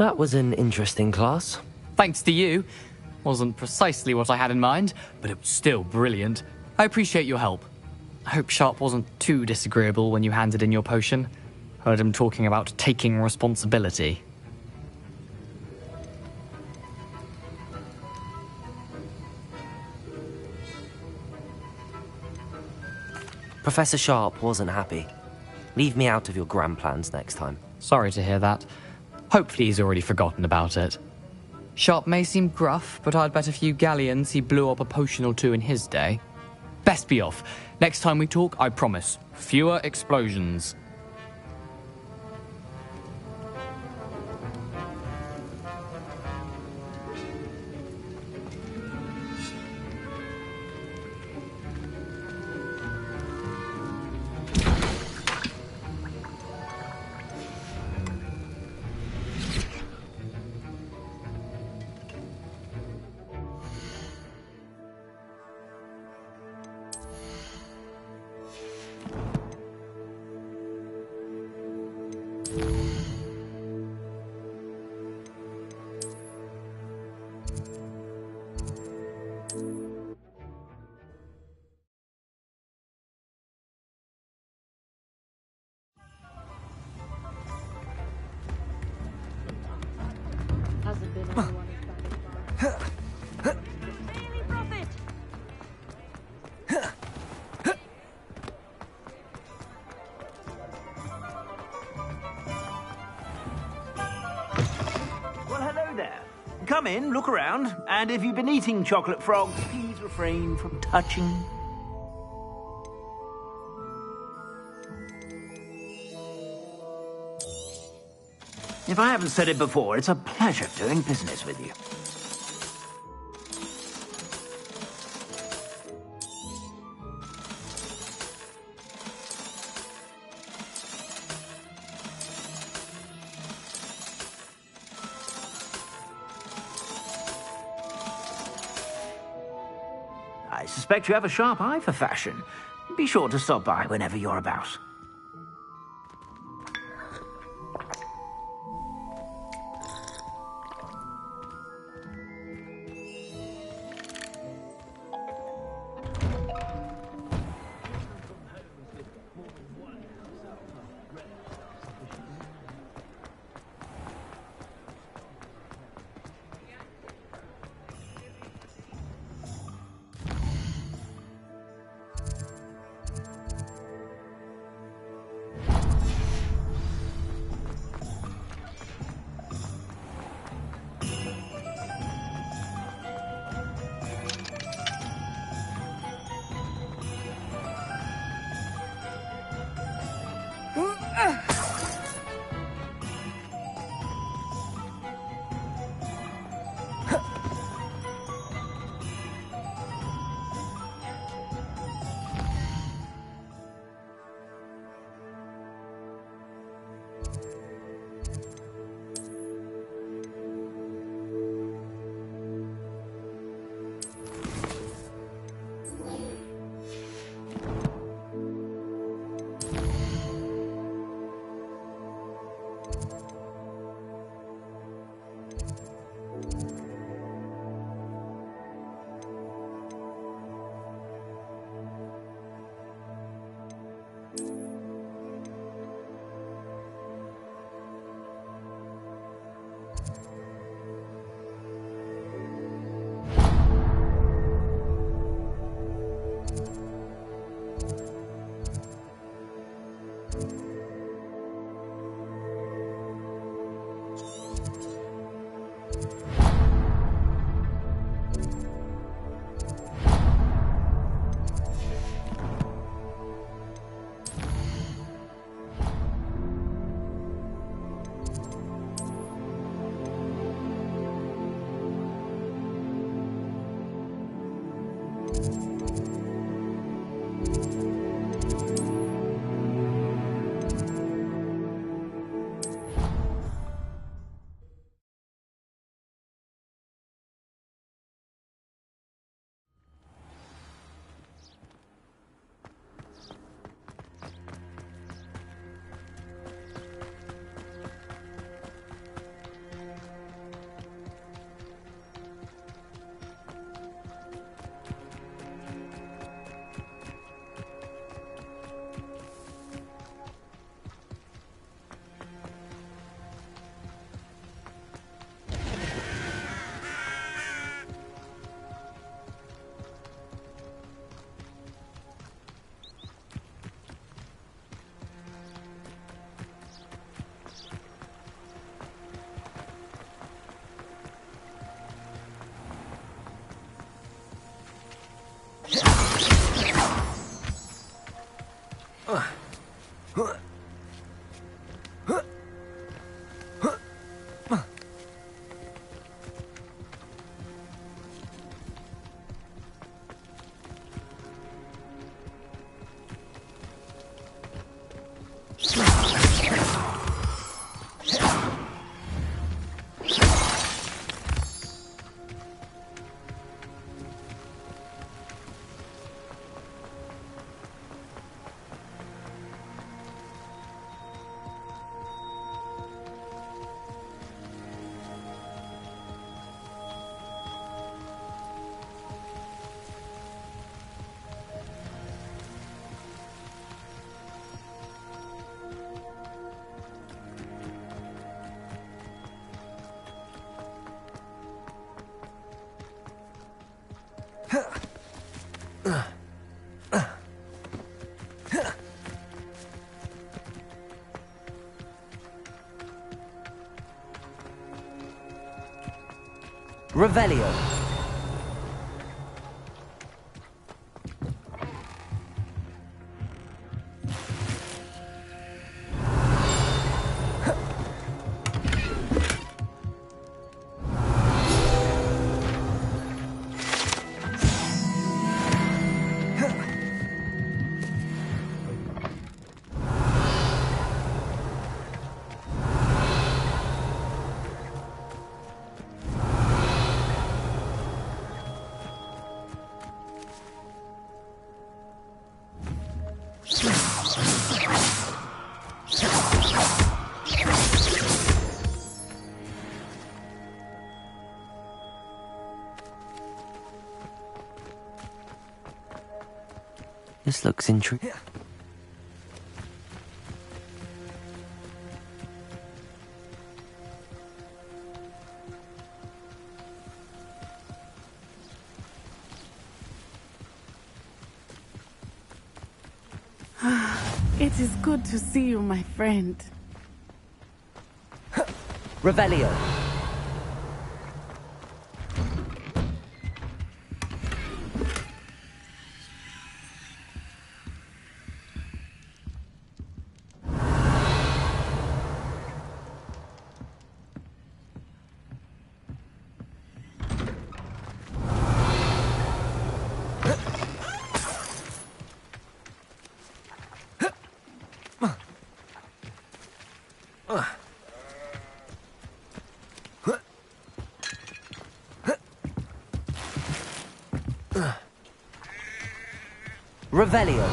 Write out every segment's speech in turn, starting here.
That was an interesting class. Thanks to you. Wasn't precisely what I had in mind, but it was still brilliant. I appreciate your help. I hope Sharp wasn't too disagreeable when you handed in your potion. Heard him talking about taking responsibility. Professor Sharp wasn't happy. Leave me out of your grand plans next time. Sorry to hear that. Hopefully he's already forgotten about it. Sharp may seem gruff, but I'd bet a few galleons he blew up a potion or two in his day. Best be off. Next time we talk, I promise, fewer explosions. Come in, look around, and if you've been eating chocolate frogs, please refrain from touching. If I haven't said it before, it's a pleasure doing business with you. I suspect you have a sharp eye for fashion. Be sure to stop by whenever you're about. Revelio. This looks intriguing. It is good to see you, my friend. Revelio. Revelio.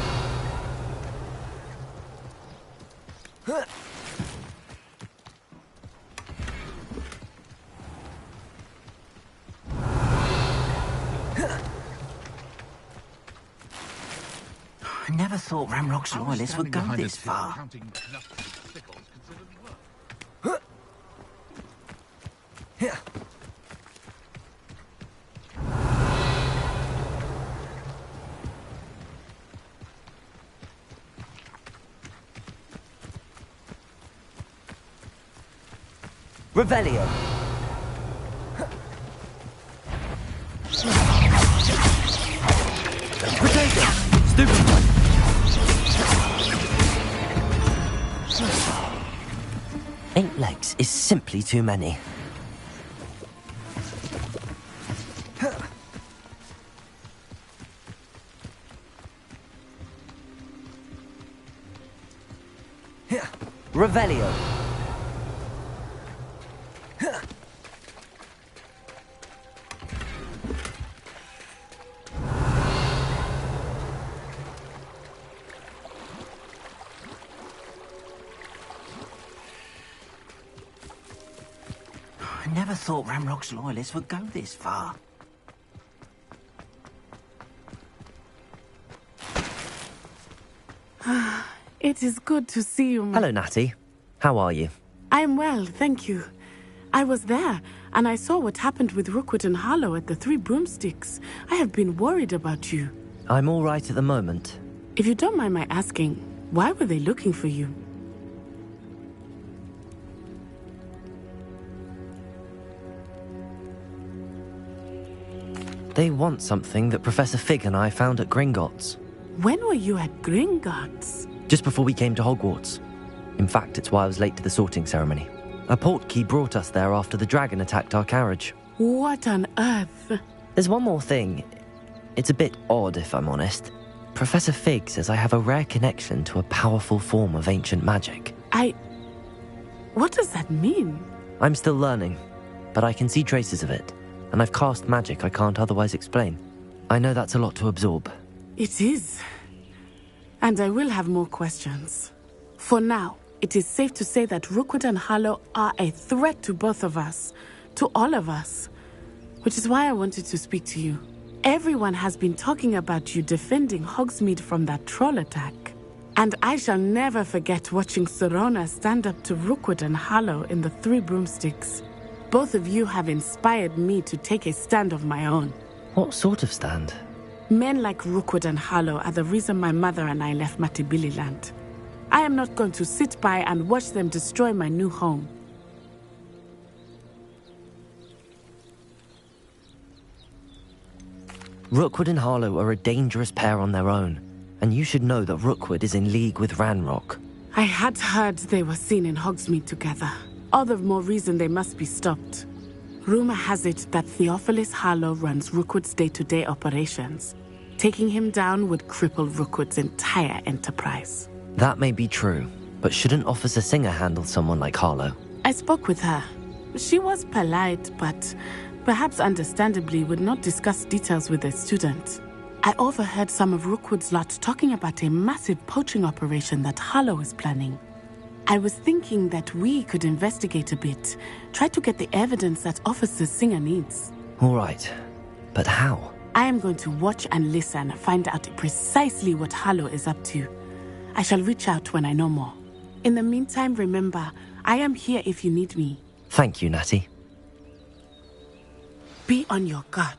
I never thought Ramrock's loyalists would go this far. Revelio. Potato. Stupid. Eight legs is simply too many. Revelio. I never thought Ramrock's loyalists would go this far. It is good to see you, my... Hello, Natty. How are you? I'm well, thank you. I was there, and I saw what happened with Rookwood and Harlow at the Three Broomsticks. I have been worried about you. I'm all right at the moment. If you don't mind my asking, why were they looking for you? They want something that Professor Fig and I found at Gringotts. When were you at Gringotts? Just before we came to Hogwarts. In fact, it's why I was late to the sorting ceremony. A portkey brought us there after the dragon attacked our carriage. What on earth? There's one more thing. It's a bit odd, if I'm honest. Professor Fig says I have a rare connection to a powerful form of ancient magic. What does that mean? I'm still learning, but I can see traces of it, and I've cast magic I can't otherwise explain. I know that's a lot to absorb. It is. And I will have more questions. For now, it is safe to say that Rookwood and Harlow are a threat to both of us, to all of us. Which is why I wanted to speak to you. Everyone has been talking about you defending Hogsmeade from that troll attack. And I shall never forget watching Serona stand up to Rookwood and Harlow in the Three Broomsticks. Both of you have inspired me to take a stand of my own. What sort of stand? Men like Rookwood and Harlow are the reason my mother and I left Matabeleland. I am not going to sit by and watch them destroy my new home. Rookwood and Harlow are a dangerous pair on their own, and you should know that Rookwood is in league with Ranrock. I had heard they were seen in Hogsmeade together. All the more reason they must be stopped. Rumor has it that Theophilus Harlow runs Rookwood's day-to-day operations. Taking him down would cripple Rookwood's entire enterprise. That may be true, but shouldn't Officer Singer handle someone like Harlow? I spoke with her. She was polite, but perhaps understandably would not discuss details with a student. I overheard some of Rookwood's lot talking about a massive poaching operation that Harlow is planning. I was thinking that we could investigate a bit, try to get the evidence that Officer Singer needs. All right, but how? I am going to watch and listen, find out precisely what Harlow is up to. I shall reach out when I know more. In the meantime, remember, I am here if you need me. Thank you, Natty. Be on your guard.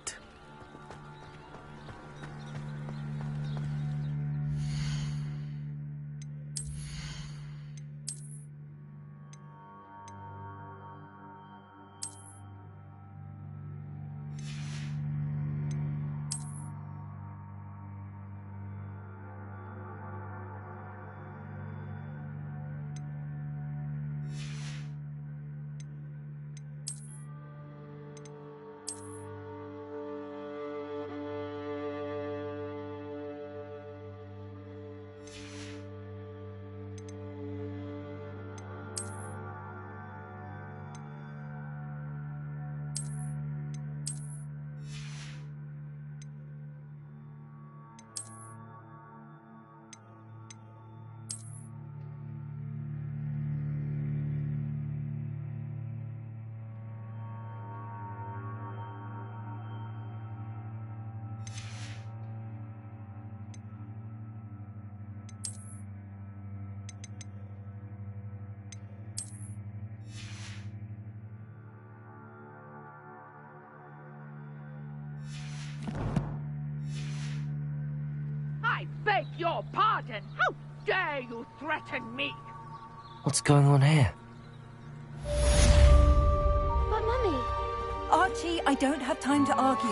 I beg your pardon! How dare you threaten me? What's going on here? But Mummy... Archie, I don't have time to argue.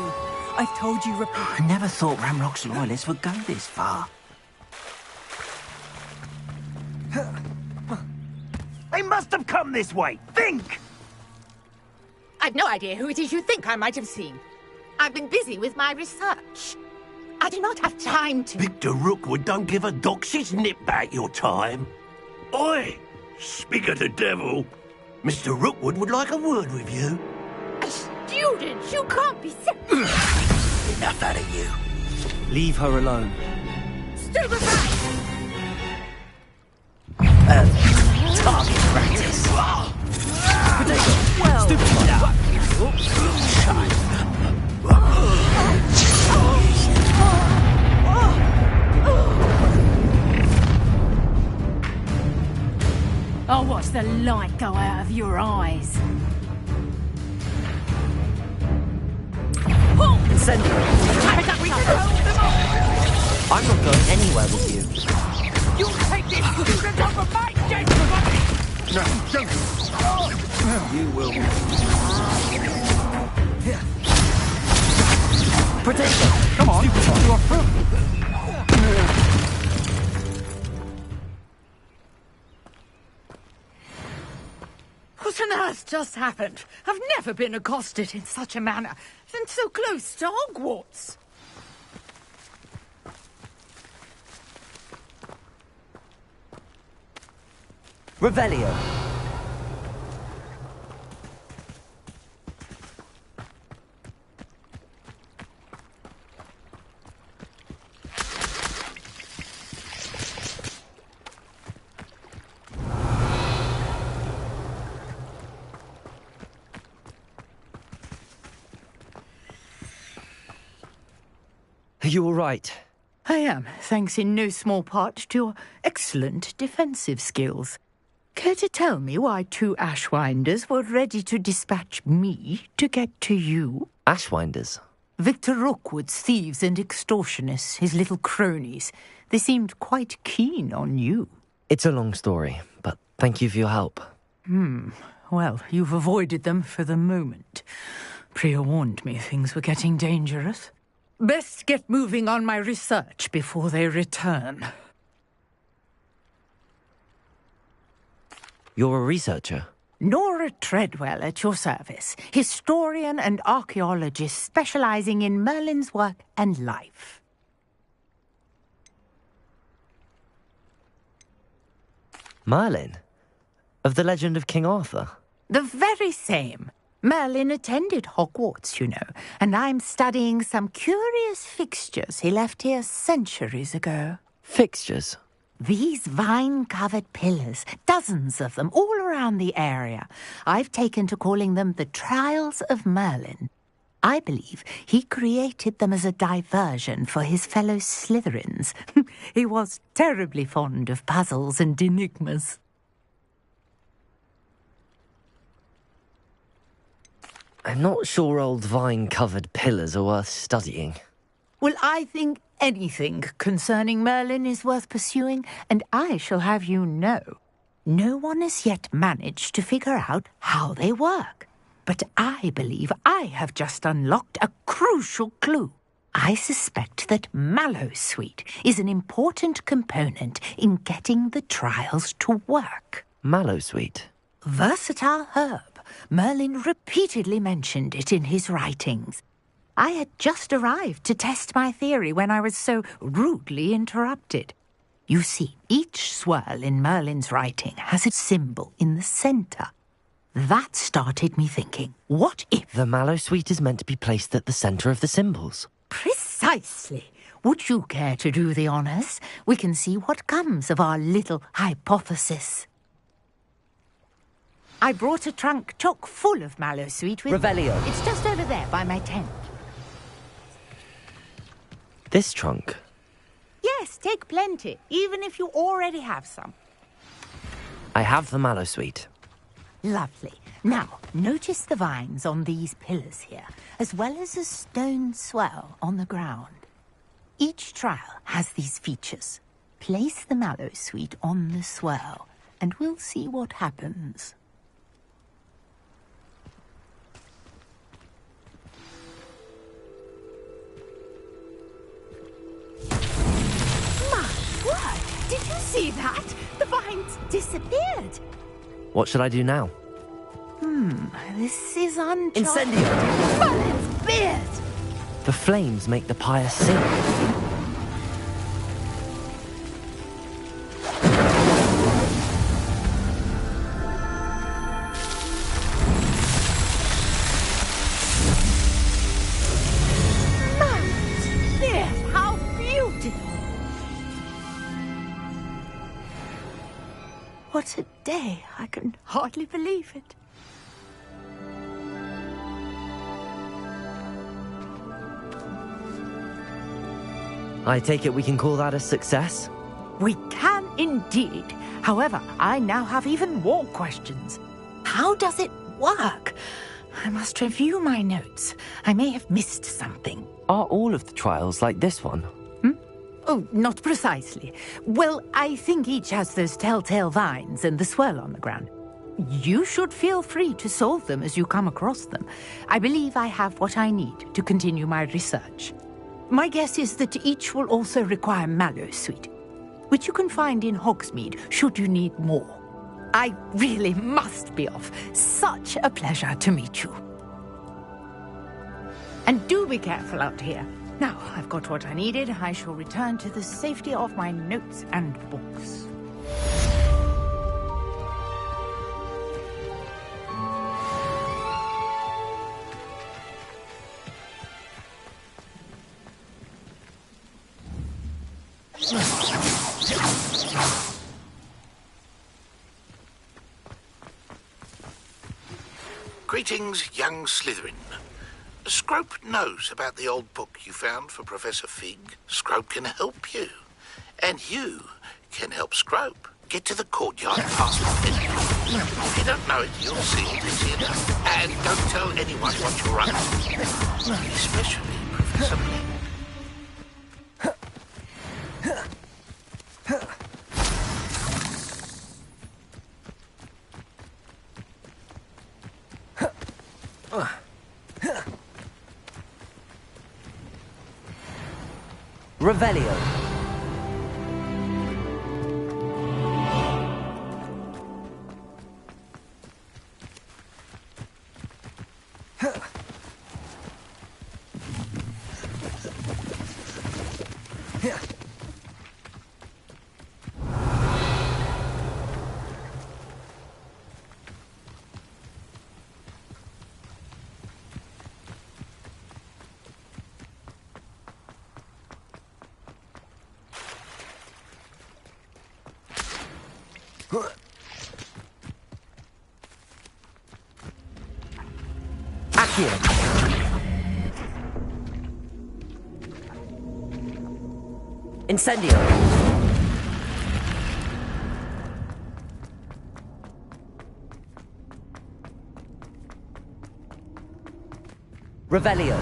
I've told you I never thought Ranrock's loyalists would go this far. They must have come this way! Think! I've no idea who it is you think I might have seen. I've been busy with my research. I do not have time to... Victor Rookwood don't give a doxy's nip back your time. Oi! Speak of the devil. Mr. Rookwood would like a word with you. A student! You can't be so... Enough out of you. Leave her alone. Stupefy! Target practice. well. I'll watch the light go out of your eyes. Incendiary. I'm not going anywhere with you. You take this student off of my dead body! No, don't. You will. Protect them. Come on, you are through. What on earth just happened? I've never been accosted in such a manner, and so close to Hogwarts. Revelio. Are you all right? I am, thanks in no small part to your excellent defensive skills. Care to tell me why two Ashwinders were ready to dispatch me to get to you? Ashwinders? Victor Rookwood's thieves and extortionists, his little cronies. They seemed quite keen on you. It's a long story, but thank you for your help. Well, you've avoided them for the moment. Priya warned me things were getting dangerous. Best get moving on my research before they return. You're a researcher? Nora Treadwell at your service, historian and archaeologist specializing in Merlin's work and life. Merlin? Of the legend of King Arthur? The very same. Merlin attended Hogwarts, you know, and I'm studying some curious fixtures he left here centuries ago. Fixtures? These vine-covered pillars, dozens of them, all around the area. I've taken to calling them the Trials of Merlin. I believe he created them as a diversion for his fellow Slytherins. He was terribly fond of puzzles and enigmas. I'm not sure old vine-covered pillars are worth studying. Well, I think anything concerning Merlin is worth pursuing, and I shall have you know, no one has yet managed to figure out how they work. But I believe I have just unlocked a crucial clue. I suspect that Mallowsweet is an important component in getting the trials to work. Mallowsweet? Versatile herb. Merlin repeatedly mentioned it in his writings. I had just arrived to test my theory when I was so rudely interrupted. You see, each swirl in Merlin's writing has a symbol in the centre. That started me thinking, what if... The Mallowsweet is meant to be placed at the centre of the symbols. Precisely. Would you care to do the honours? We can see what comes of our little hypothesis. I brought a trunk chock full of Mallowsweet with... Revelio. It's just over there by my tent. This trunk? Yes, take plenty, even if you already have some. I have the Mallowsweet. Lovely. Now, notice the vines on these pillars here, as well as a stone swell on the ground. Each trial has these features. Place the Mallowsweet on the swell, and we'll see what happens. Did you see that? The vines disappeared. What should I do now? This is uncharted. Incendio! Merlin's beard! The flames make the pyre sing. Merlin's beard! How beautiful! What a day. I can hardly believe it. I take it we can call that a success? We can indeed. However, I now have even more questions. How does it work? I must review my notes. I may have missed something. Are all of the trials like this one? Oh, not precisely. Well, I think each has those telltale vines and the swirl on the ground. You should feel free to solve them as you come across them. I believe I have what I need to continue my research. My guess is that each will also require Mallowsweet, which you can find in Hogsmeade should you need more. I really must be off. Such a pleasure to meet you. And do be careful out here. Now, I've got what I needed. I shall return to the safety of my notes and books. Greetings, young Slytherin. Scrope knows about the old book you found for Professor Fig. Scrope can help you. And you can help Scrope get to the courtyard past the pit. If you don't know it, you'll see it easy enough. And don't tell anyone what you're up to. Especially Professor Fig. Revelio. Accio. Incendio. Revelio.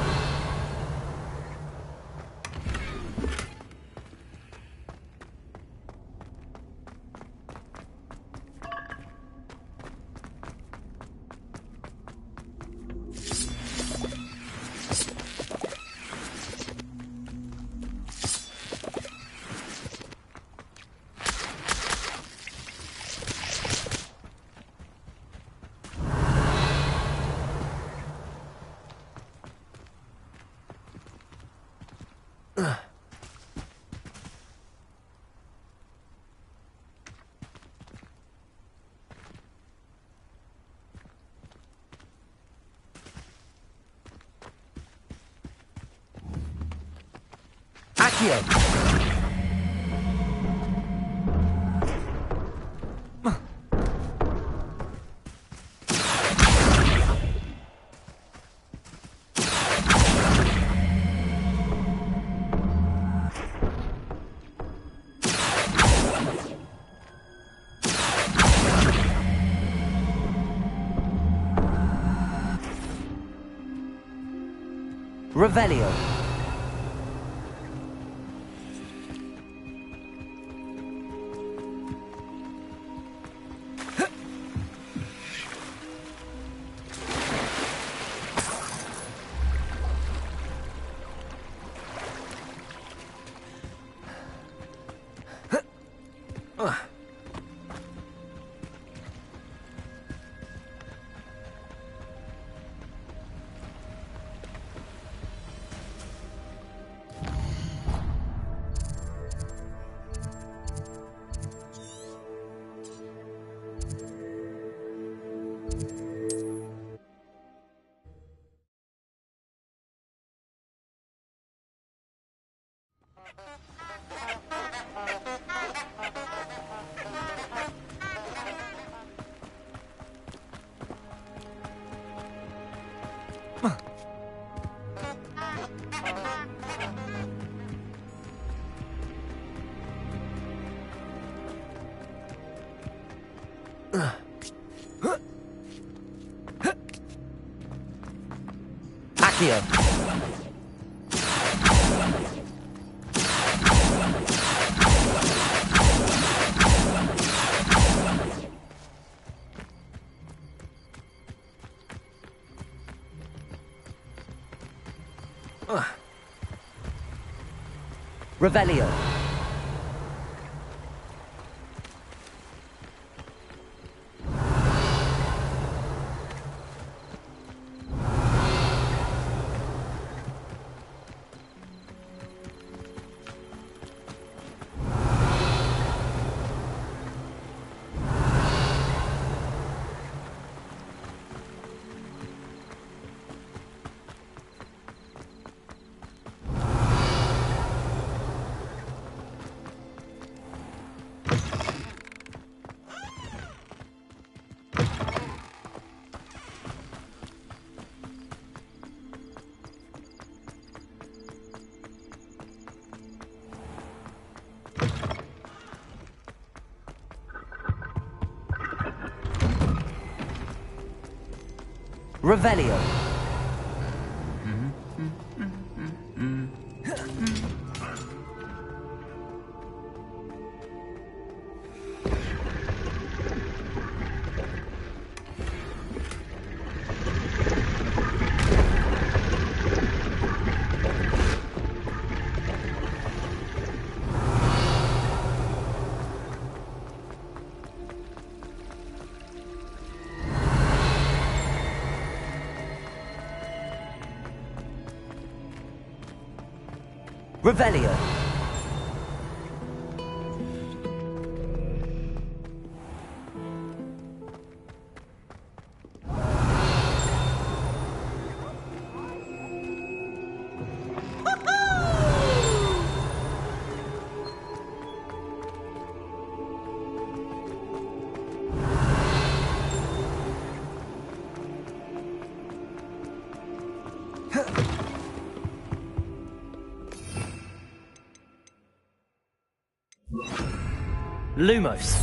Accio. Revelio. Accio. Revelio. Revelio. Revelio. Lumos.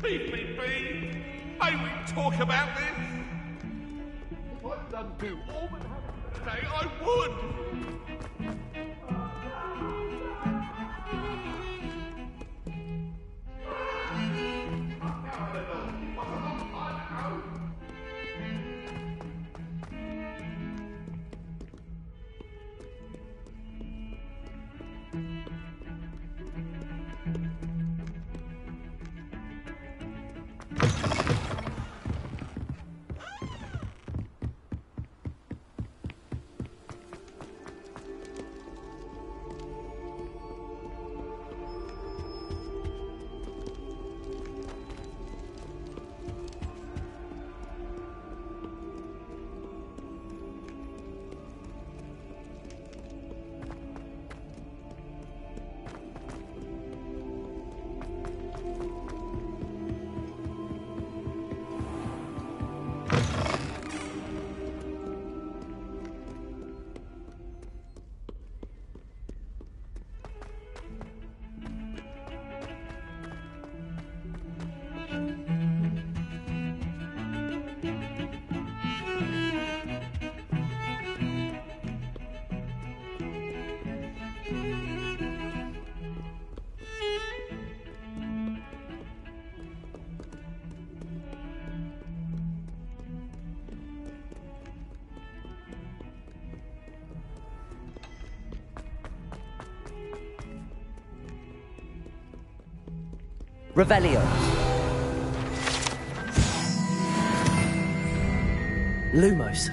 Leave me be! May we talk about this? If I'd done do all that happened today, I would! Revelio. Lumos.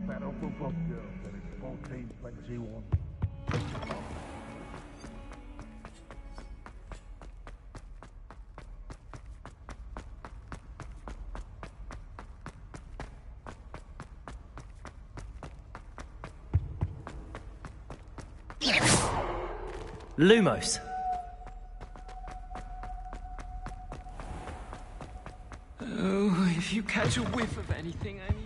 That awful book girl said it's 1421. Lumos. Oh, if you catch a whiff of anything, I need...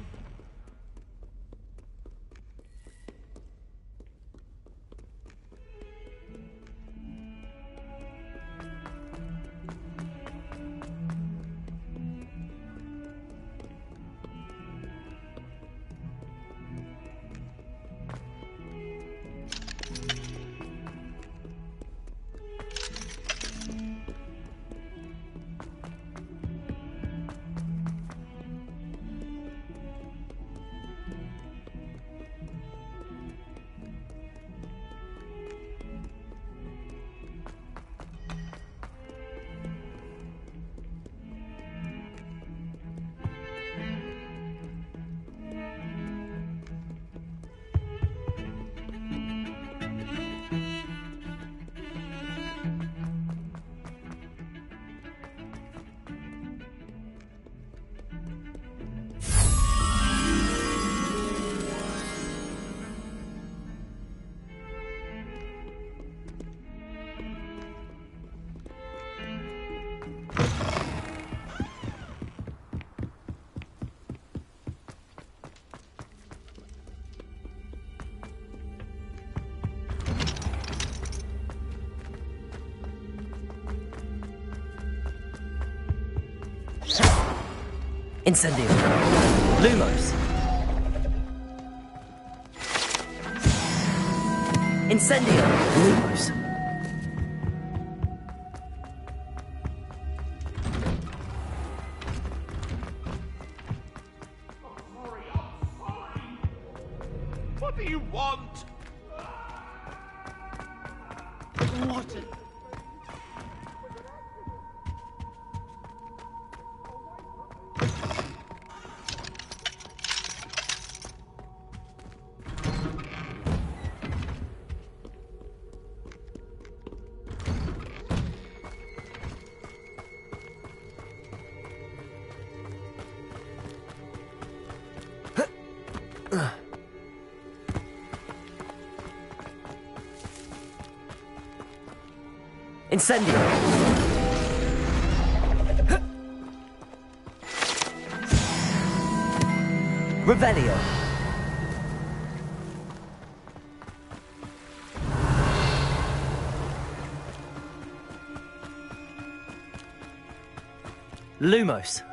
Incendio. Lumos. Incendio. Lumos. What do you want? What? Incendio. Revelio. Lumos.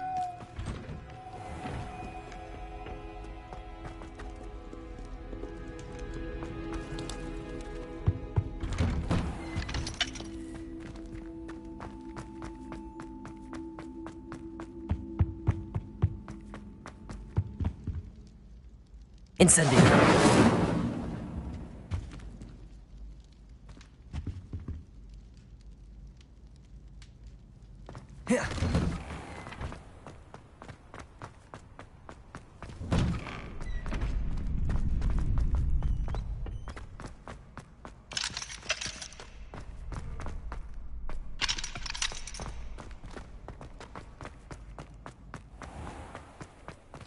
Incendio. Yeah.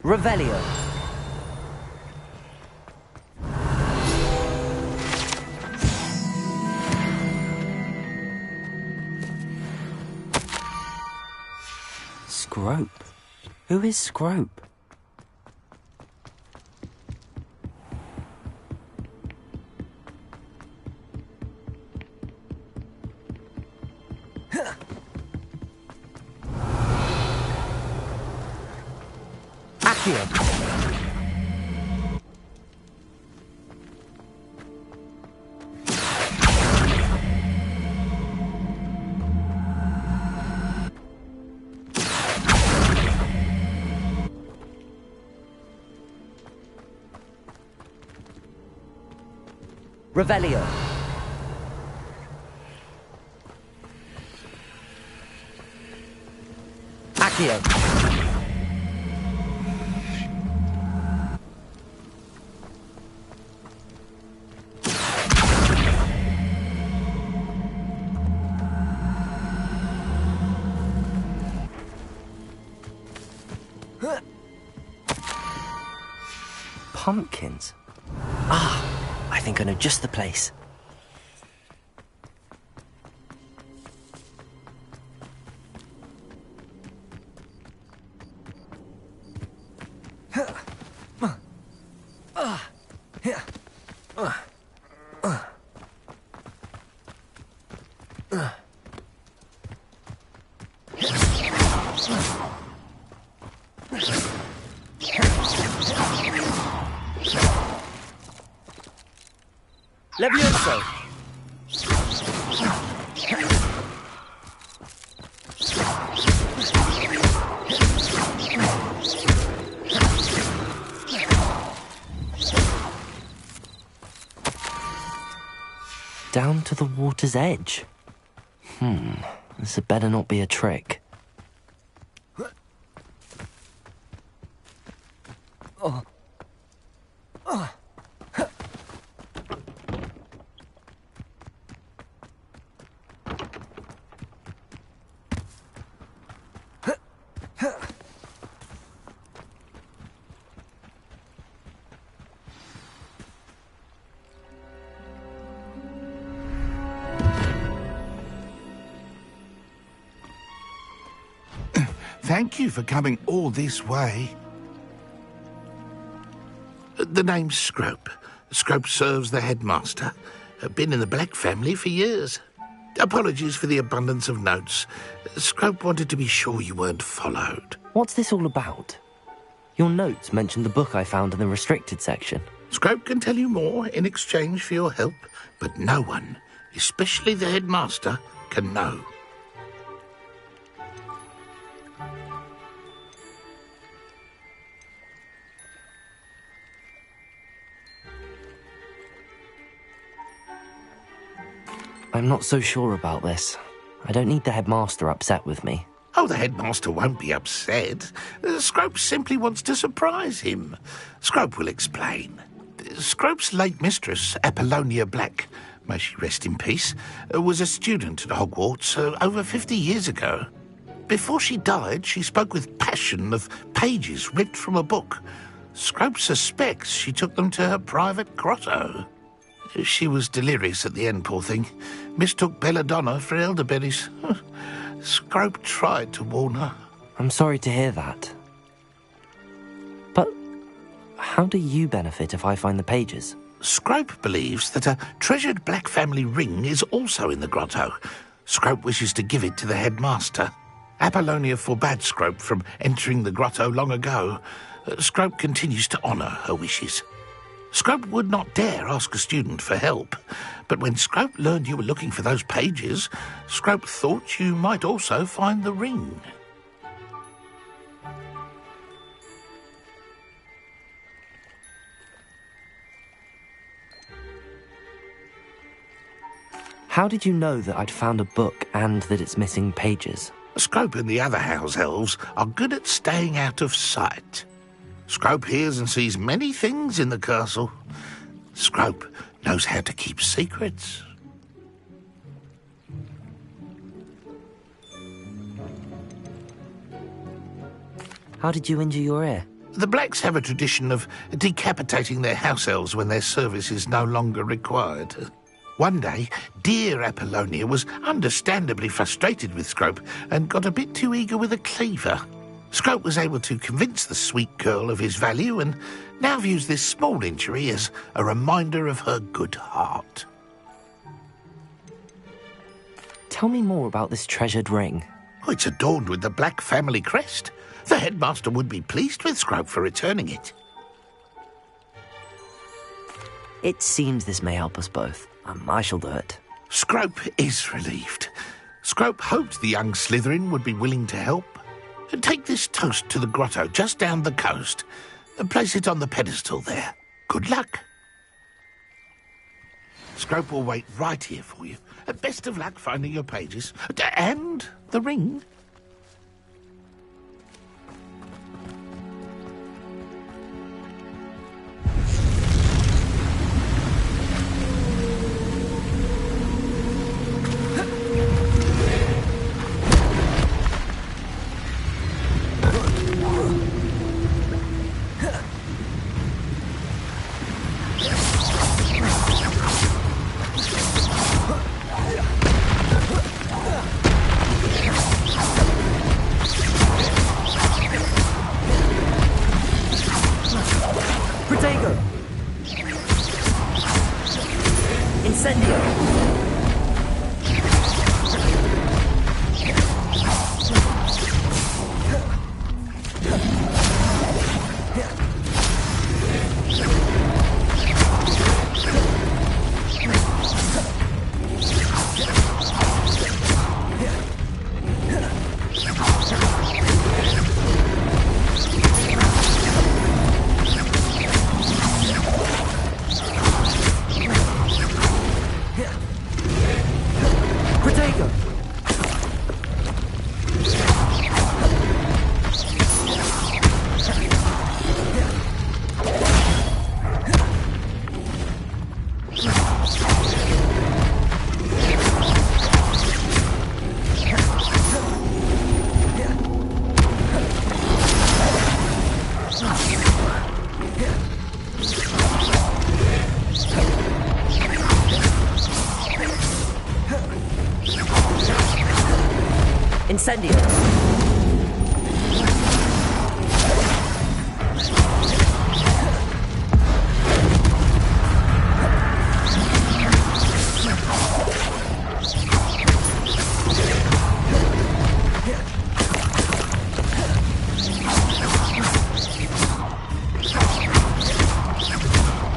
Revelio. Scrope? Who is Scrope? Accio. Revelio. Accio. Pumpkins. I think I know just the place. Levioso! Down to the water's edge. This had better not be a trick. Thank you for coming all this way. The name's Scrope. Scrope serves the headmaster. Been in the Black family for years. Apologies for the abundance of notes. Scrope wanted to be sure you weren't followed. What's this all about? Your notes mentioned the book I found in the restricted section. Scrope can tell you more in exchange for your help, but no one, especially the headmaster, can know. I'm not so sure about this. I don't need the headmaster upset with me. Oh, the headmaster won't be upset. Scrope simply wants to surprise him. Scrope will explain. Scrope's late mistress, Apollonia Black, may she rest in peace, was a student at Hogwarts over 50 years ago. Before she died, she spoke with passion of pages ripped from a book. Scrope suspects she took them to her private grotto. She was delirious at the end, poor thing. Mistook belladonna for elderberries. Scrope tried to warn her. I'm sorry to hear that. But how do you benefit if I find the pages? Scrope believes that a treasured black family ring is also in the grotto. Scrope wishes to give it to the headmaster. Apollonia forbade Scrope from entering the grotto long ago. Scrope continues to honour her wishes. Scrope would not dare ask a student for help, but when Scrope learned you were looking for those pages, Scrope thought you might also find the ring. How did you know that I'd found a book and that it's missing pages? Scrope and the other house elves are good at staying out of sight. Scrope hears and sees many things in the castle. Scrope knows how to keep secrets. How did you injure your ear? The Blacks have a tradition of decapitating their house elves when their service is no longer required. One day, dear Apollonia was understandably frustrated with Scrope and got a bit too eager with a cleaver. Scrope was able to convince the sweet girl of his value and now views this small injury as a reminder of her good heart. Tell me more about this treasured ring. Oh, it's adorned with the Black family crest. The headmaster would be pleased with Scrope for returning it. It seems this may help us both. I shall do it. Scrope is relieved. Scrope hoped the young Slytherin would be willing to help. Take this toast to the grotto just down the coast and place it on the pedestal there. Good luck. Scrope will wait right here for you. Best of luck finding your pages. And the ring. Incendio.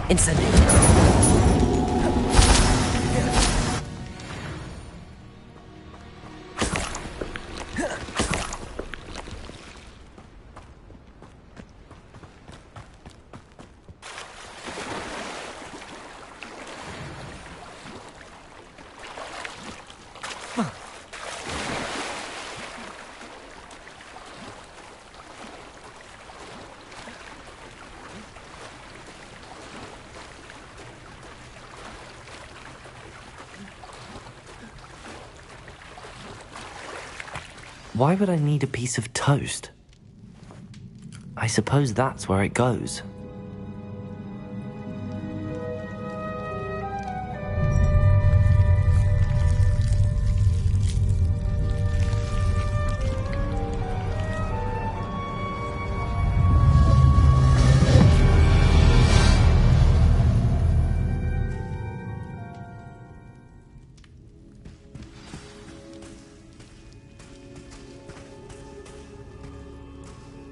Incendio. Why would I need a piece of toast? I suppose that's where it goes.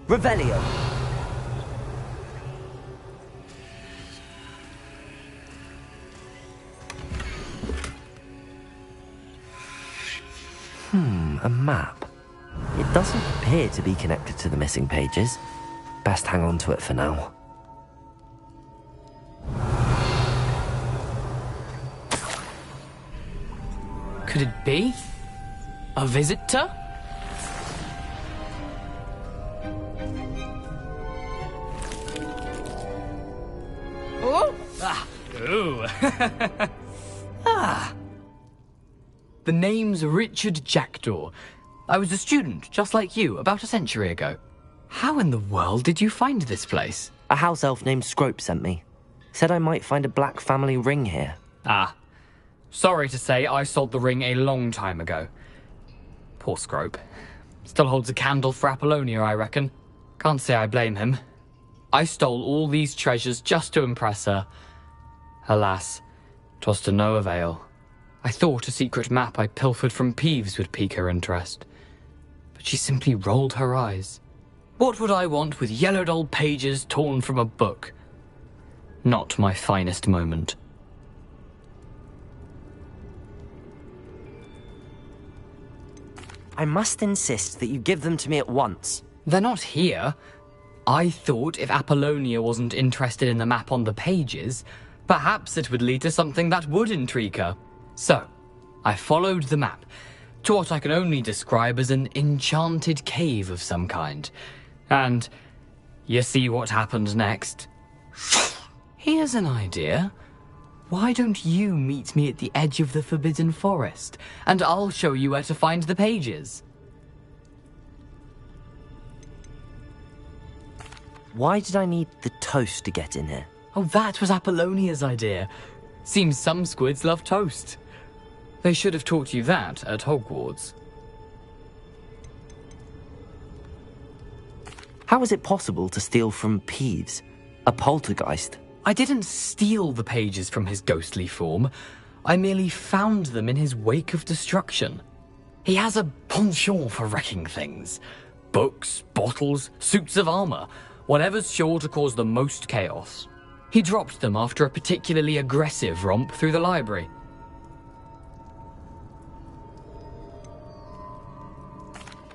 Revelio. A map. It doesn't appear to be connected to the missing pages. Best hang on to it for now. Could it be? A visitor? Oh! Ah! Ooh! Ah! The name's Richard Jackdaw. I was a student, just like you, about a century ago. How in the world did you find this place? A house elf named Scrope sent me. Said I might find a black family ring here. Ah. Sorry to say, I sold the ring a long time ago. Poor Scrope. Still holds a candle for Apollonia, I reckon. Can't say I blame him. I stole all these treasures just to impress her. Alas, 'twas to no avail. I thought a secret map I pilfered from Peeves would pique her interest. But she simply rolled her eyes. What would I want with yellowed old pages torn from a book? Not my finest moment. I must insist that you give them to me at once. They're not here. I thought if Apollonia wasn't interested in the map on the pages, perhaps it would lead to something that would intrigue her. So, I followed the map to what I can only describe as an enchanted cave of some kind. And you see what happened next? Here's an idea. Why don't you meet me at the edge of the Forbidden Forest, and I'll show you where to find the pages? Why did I need the toast to get in here? Oh, that was Apollonia's idea. Seems some squids love toast. They should have taught you that at Hogwarts. How is it possible to steal from Peeves, a poltergeist? I didn't steal the pages from his ghostly form. I merely found them in his wake of destruction. He has a penchant for wrecking things. Books, bottles, suits of armor, whatever's sure to cause the most chaos. He dropped them after a particularly aggressive romp through the library.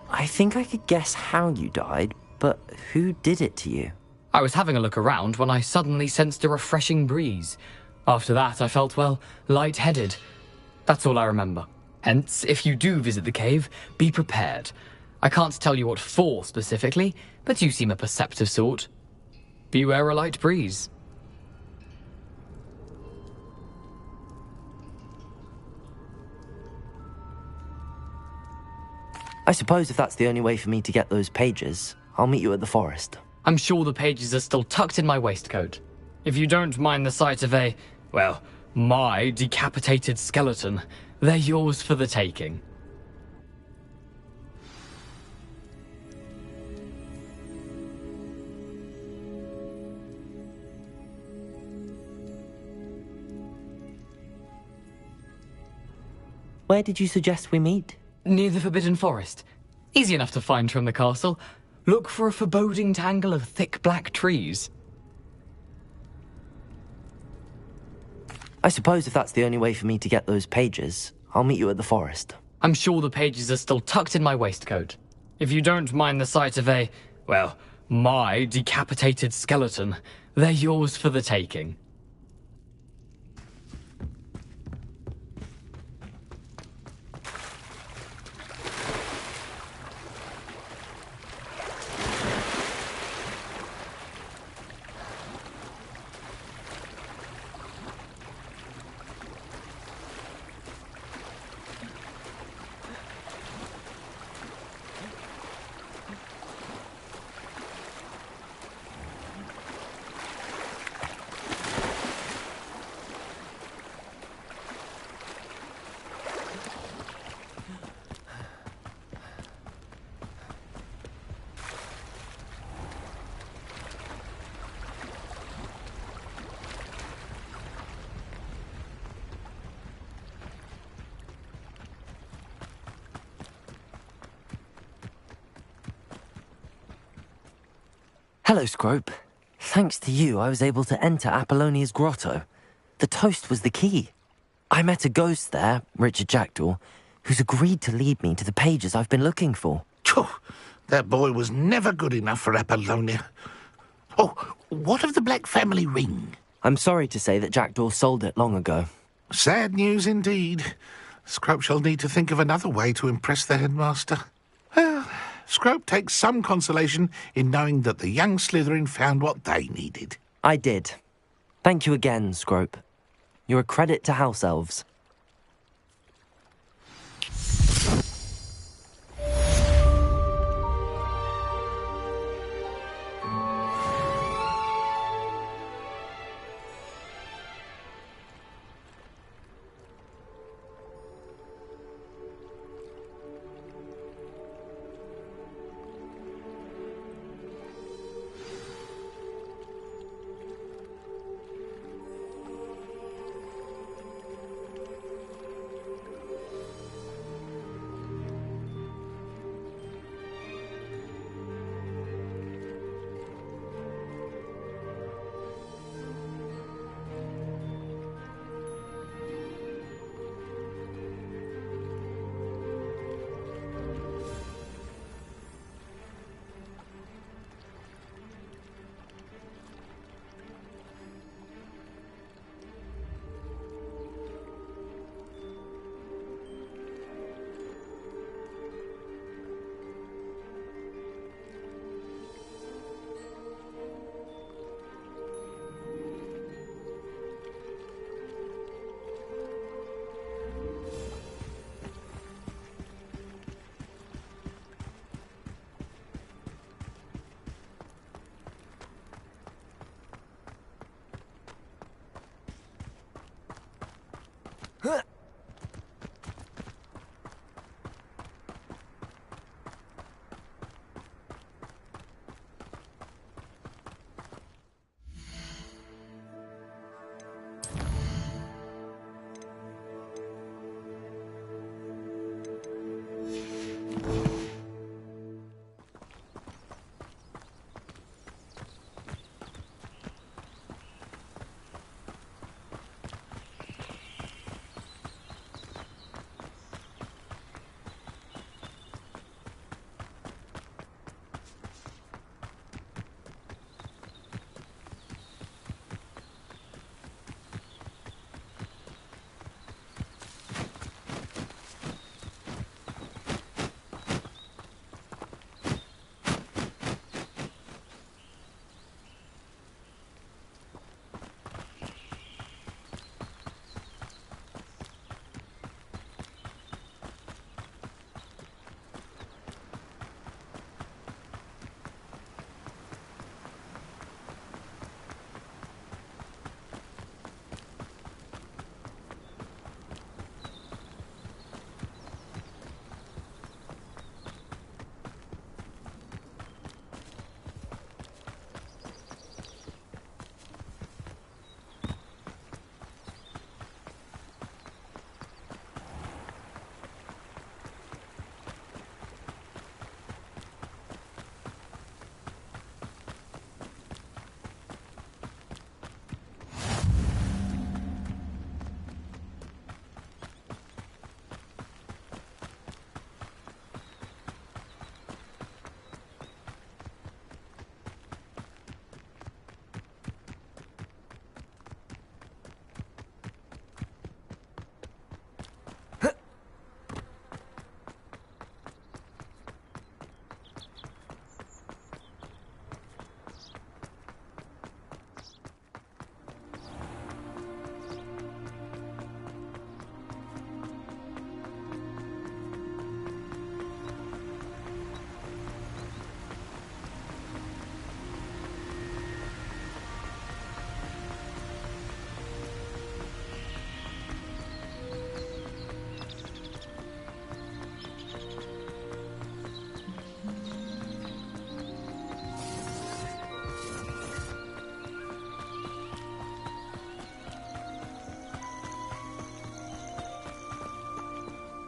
I think I could guess how you died, but who did it to you? I was having a look around when I suddenly sensed a refreshing breeze. After that, I felt, well, lightheaded. That's all I remember. Hence, if you do visit the cave, be prepared. I can't tell you what for specifically, but you seem a perceptive sort. Beware a light breeze. I suppose if that's the only way for me to get those pages, I'll meet you at the forest. I'm sure the pages are still tucked in my waistcoat. If you don't mind the sight of my decapitated skeleton, they're yours for the taking. Where did you suggest we meet? Near the Forbidden Forest. Easy enough to find from the castle. Look for a foreboding tangle of thick black trees. I suppose if that's the only way for me to get those pages, I'll meet you at the forest. I'm sure the pages are still tucked in my waistcoat. If you don't mind the sight of my decapitated skeleton, they're yours for the taking. Hello, Scrope. Thanks to you, I was able to enter Apollonia's grotto. The toast was the key. I met a ghost there, Richard Jackdaw, who's agreed to lead me to the pages I've been looking for. Phew, that boy was never good enough for Apollonia. Oh, what of the Black family ring? I'm sorry to say that Jackdaw sold it long ago. Sad news indeed. Scrope shall need to think of another way to impress the headmaster. Well, Scrope takes some consolation in knowing that the young Slytherin found what they needed. I did. Thank you again, Scrope. You're a credit to House Elves.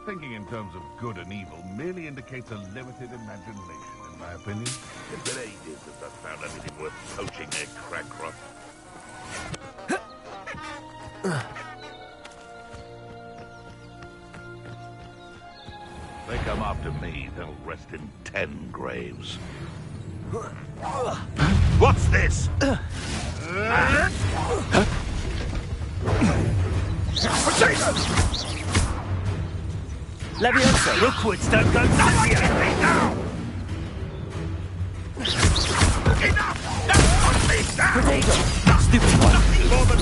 Thinking in terms of good and evil merely indicates a limited imagination, in my opinion. It's been ages since I've found anything worth poaching their crack crop. They come after me, they'll rest in 10 graves. What's this? Potatoes! Leviosa! Rookwoods don't go nuts yet! Now! Enough! That's on me now! Potato! Stupid one! Nothing more than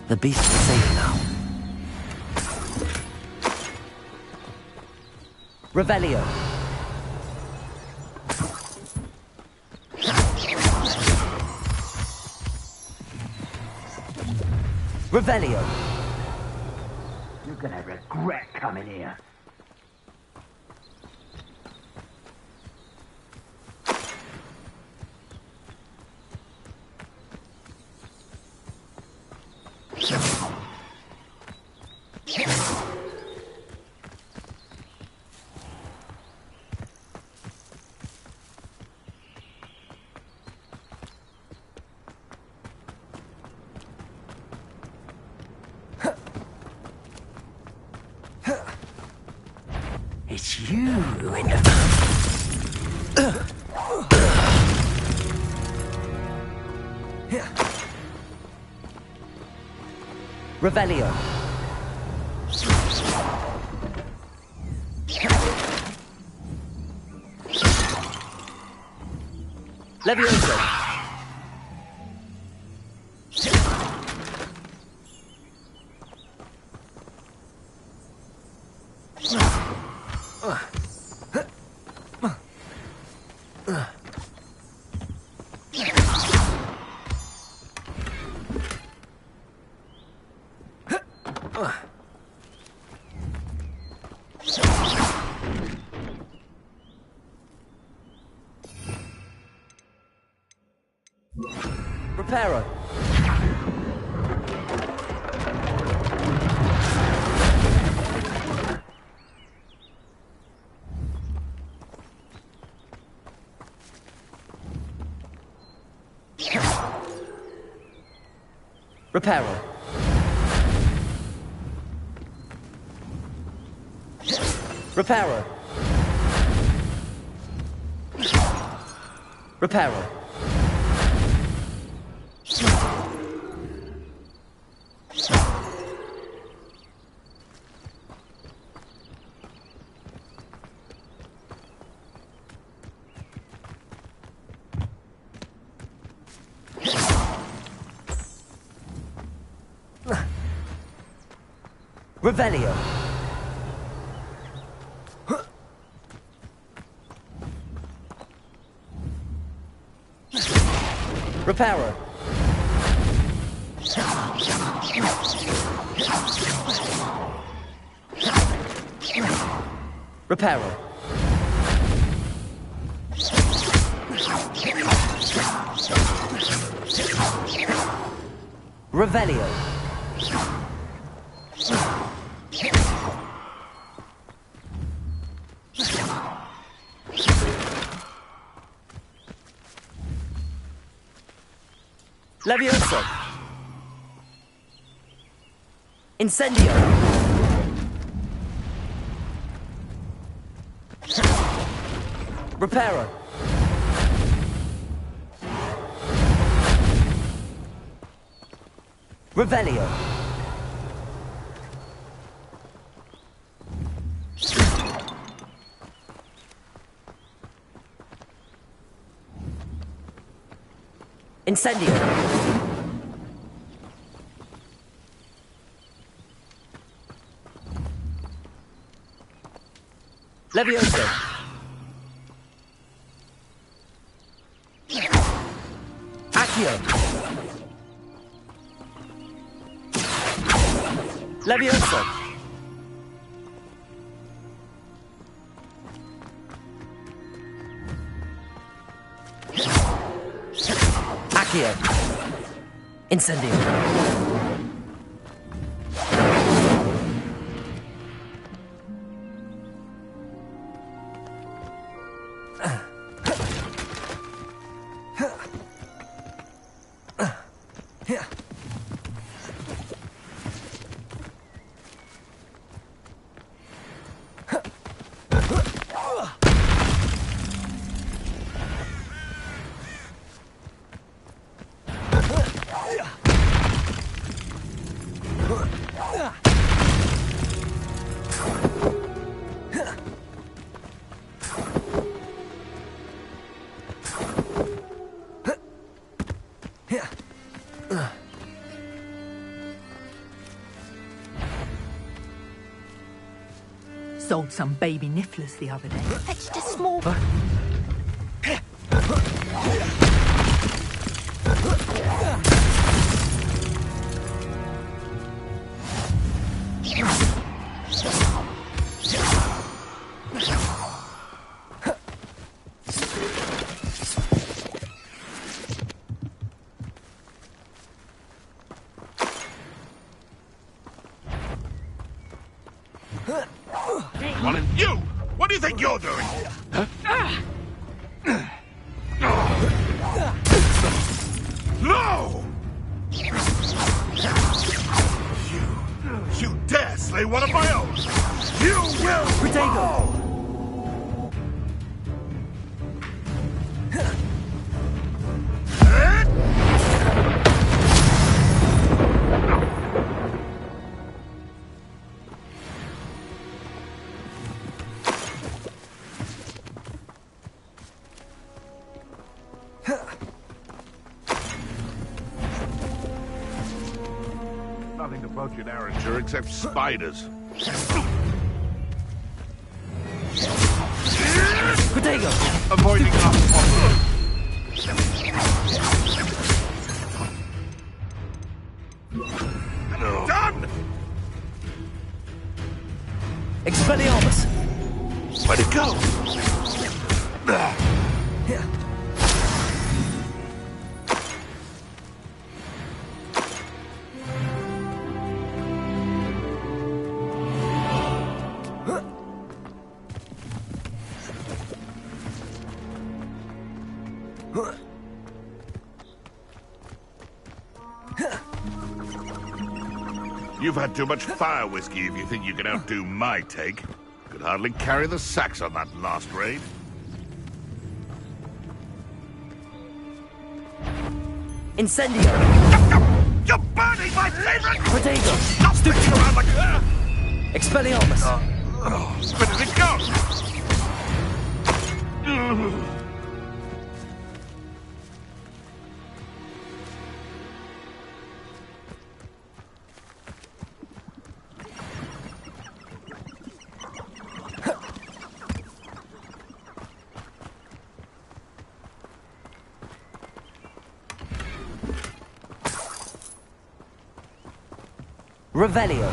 The beast is safe now. Revelio. Revelio. You're gonna regret coming here. It's you in the... Revelio. Leviosa. Reparo. Reparo. Reparo. Reparo. Revelio. Reparo. Reparo. Revelio. Leviosa. Incendio. Reparo. Revelio. Incendio. Leviosa. Accio. Leviosa. Accio. Incendio. Sold some baby nifflers the other day. Fetched a small... Well, and you! What do you think you're doing? No! You dare slay one of my own! You will fall! Nothing to poach in Arranger except spiders. Protego! Avoiding us, Potter. Done! Expelliarmus! Where'd it go? You've had too much fire whiskey if you think you can outdo my take. Could hardly carry the sacks on that last raid. Incendio! You're burning my favorite! Protego! Stop sticking around like... Expelliarmus! Where did it go? Revelio.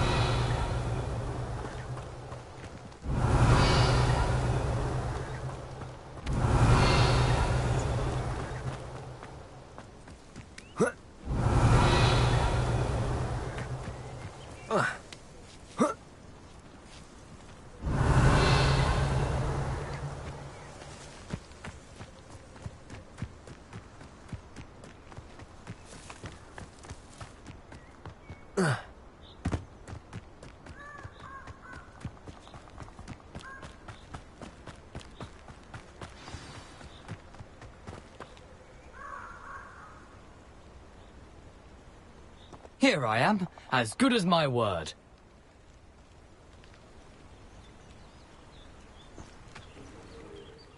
Here I am, as good as my word.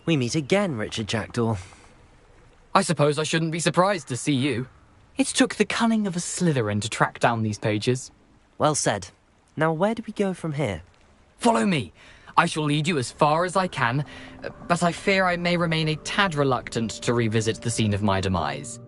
We meet again, Richard Jackdaw. I suppose I shouldn't be surprised to see you. It took the cunning of a Slytherin to track down these pages. Well said. Now where do we go from here? Follow me. I shall lead you as far as I can, but I fear I may remain a tad reluctant to revisit the scene of my demise.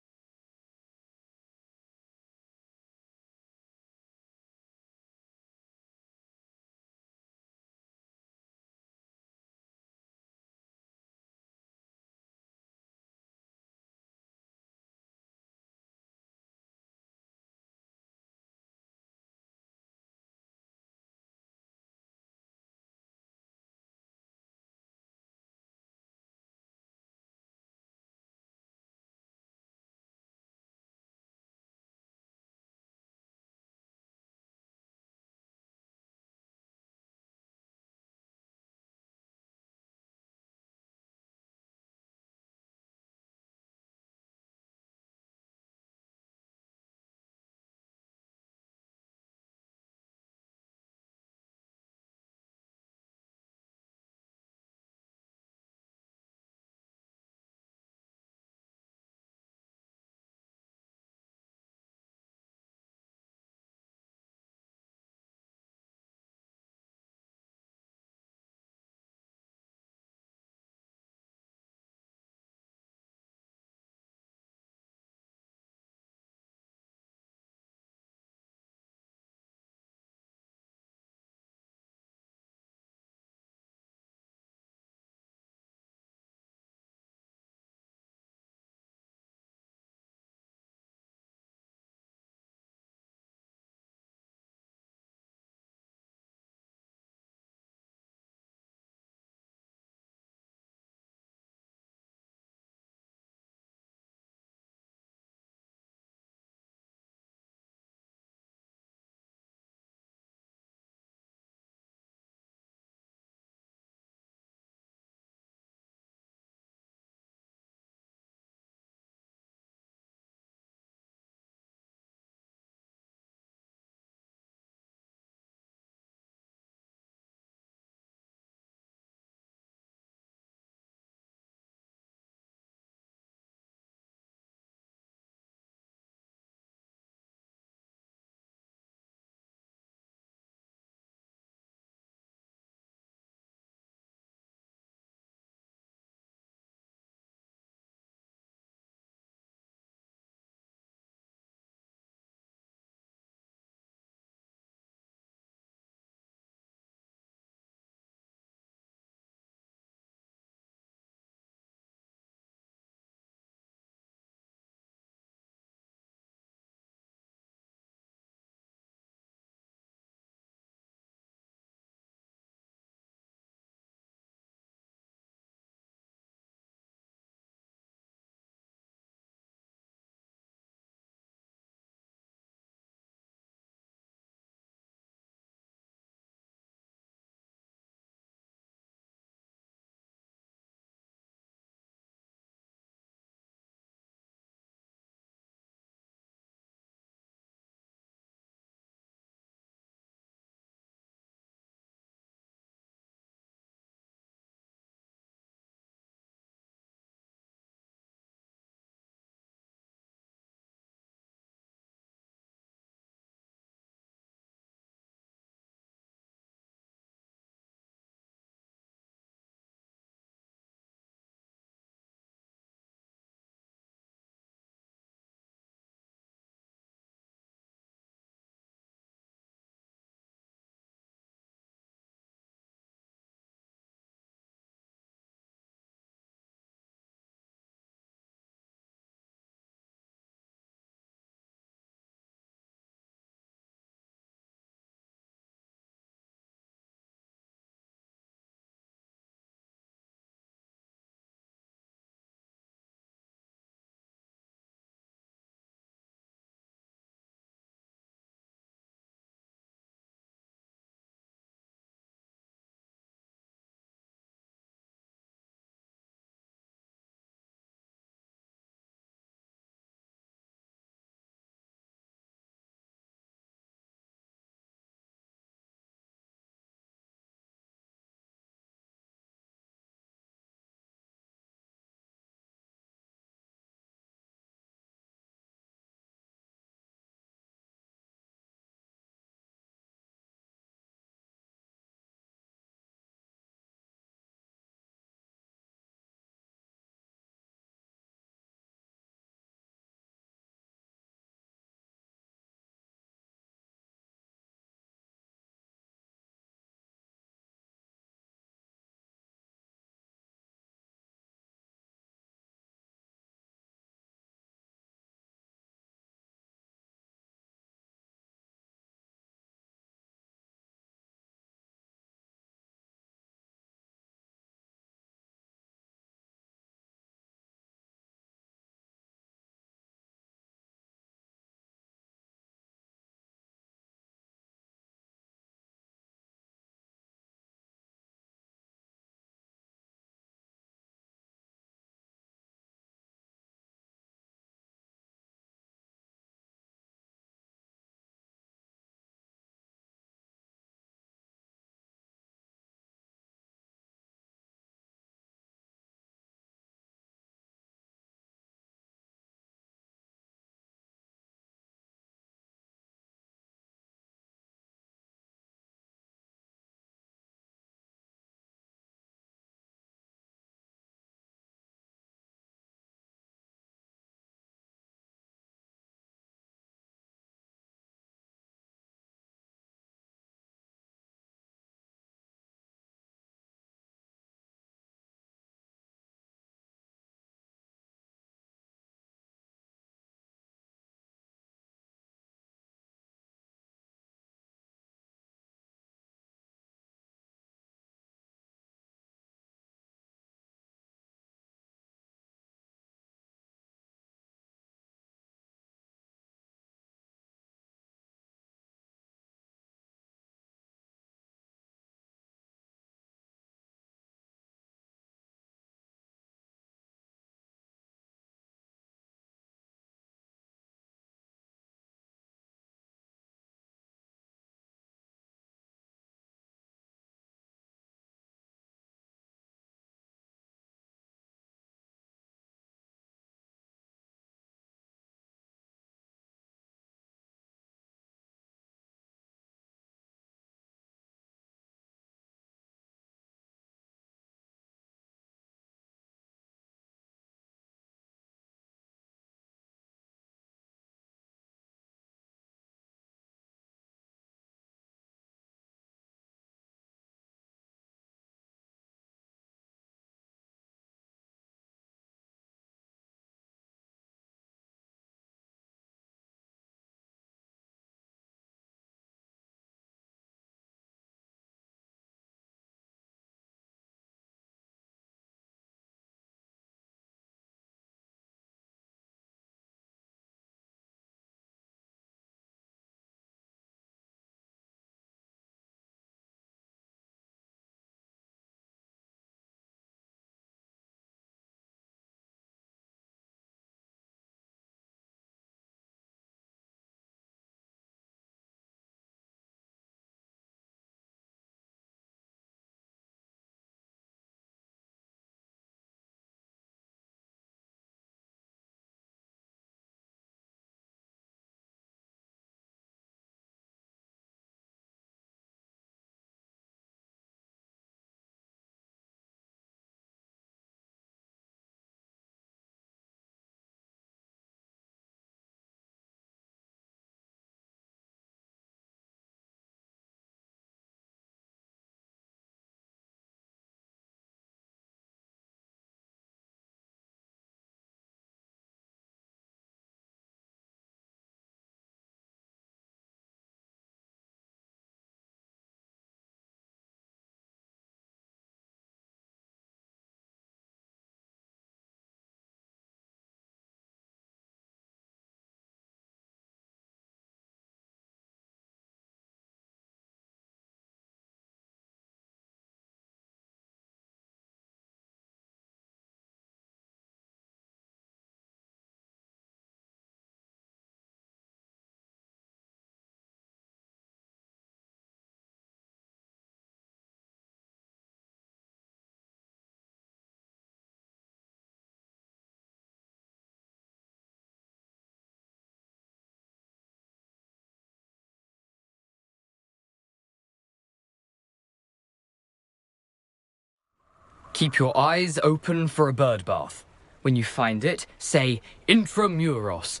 Keep your eyes open for a bird bath. When you find it, say intramuros.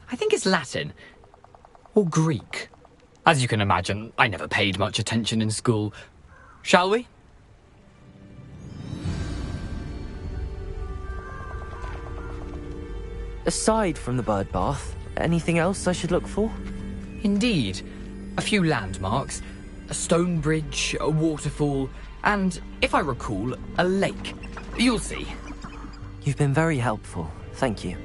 I think it's Latin. Or Greek. As you can imagine, I never paid much attention in school. Shall we? Aside from the bird bath, anything else I should look for? Indeed. A few landmarks. A stone bridge, a waterfall, and, if I recall, a lake. You'll see. You've been very helpful. Thank you.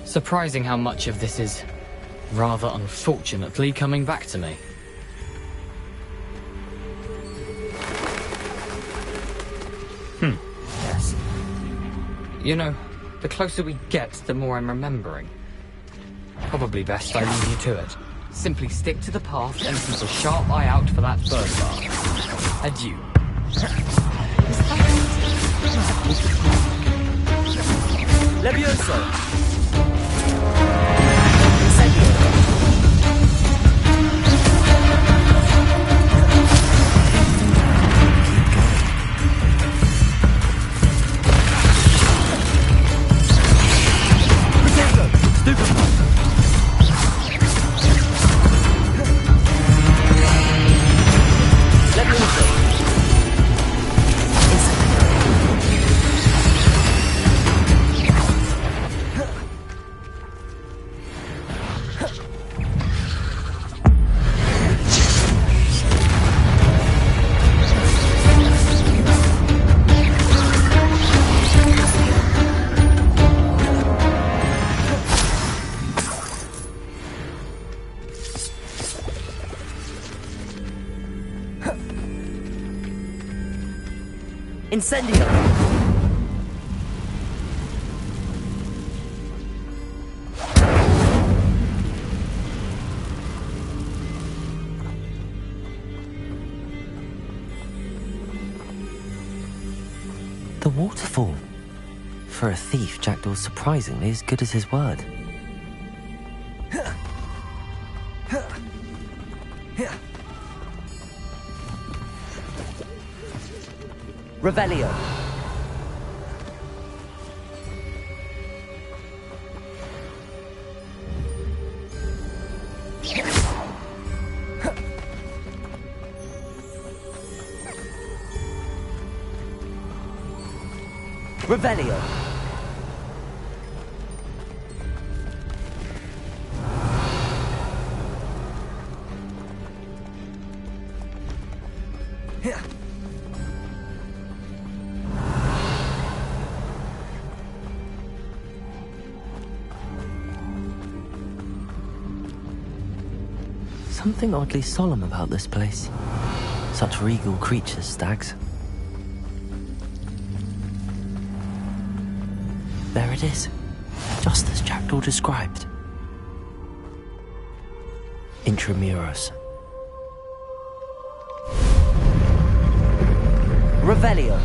Surprising how much of this is, rather unfortunately, coming back to me. Yes. You know, the closer we get, the more I'm remembering. Probably best I leave you to it. Simply stick to the path and keep a sharp eye out for that bird bar. Adieu. Levioso! Incendio! The waterfall. For a thief, Jackdaw's surprisingly as good as his word. Revelio. Revelio. Something oddly solemn about this place. Such regal creatures, stags. There it is, just as Jackdaw described. Intramuros. Revelio.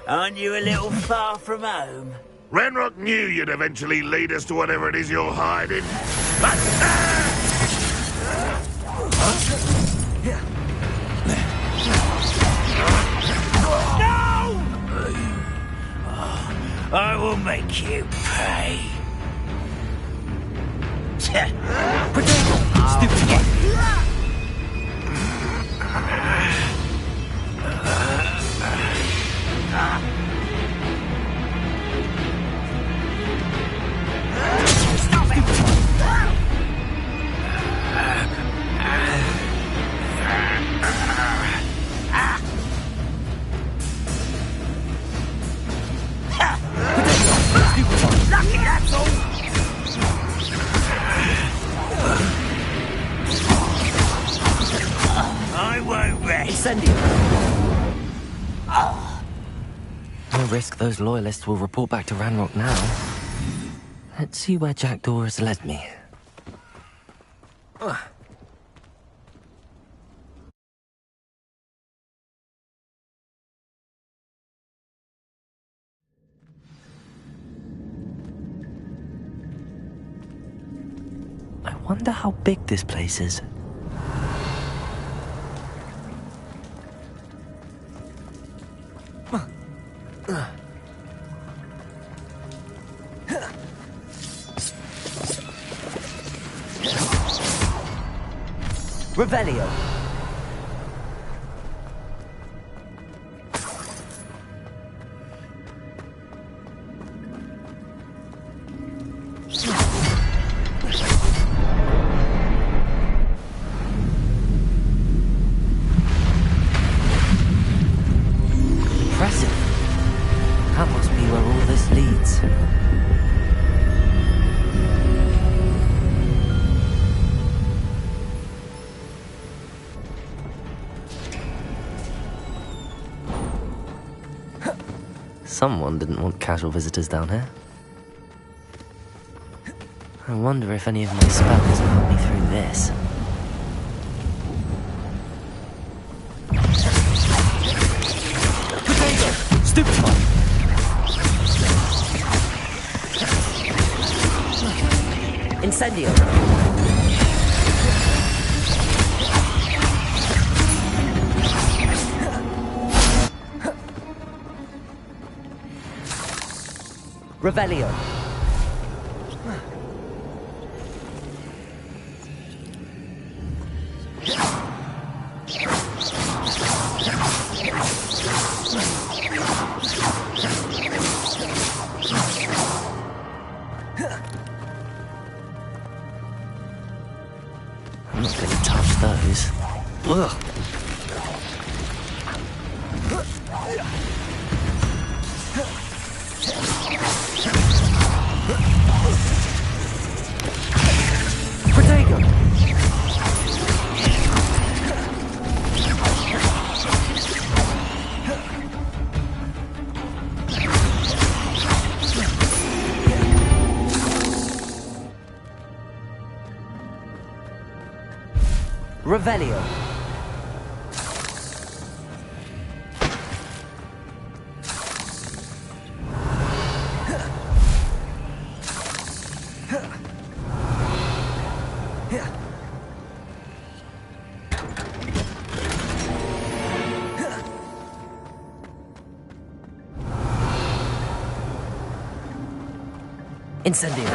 Aren't you a little far from home? Ranrock knew you'd eventually lead us to whatever it is you're hiding. No! I will make you pay. Stupid. Lucky, that's all. I won't rest. Incendio. No risk those loyalists will report back to Ranrock now. Let's see where Jackdaw has led me. I wonder how big this place is. Revelio. Someone didn't want casual visitors down here. I wonder if any of my spells will help me through this. Stupefy! Incendio! Revelio! I'm not going to touch those. Ugh. Protego! Revelio. Incendio.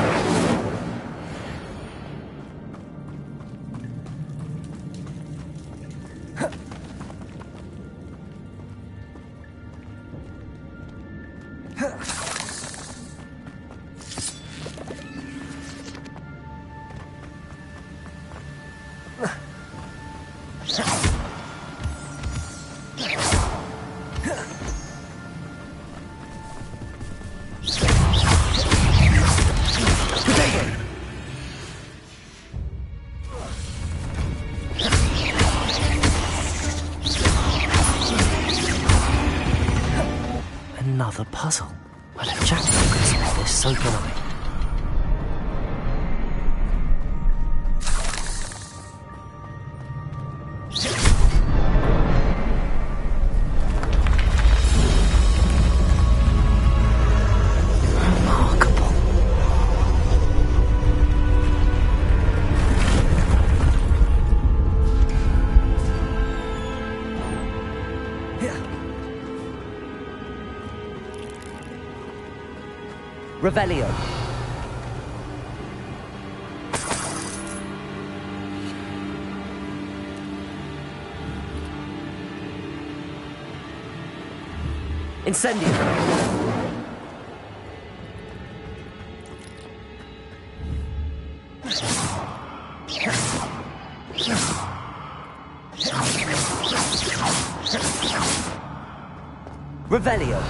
Another puzzle. Well, if Jack could solve this, so can I. Revelio. Incendio. Revelio.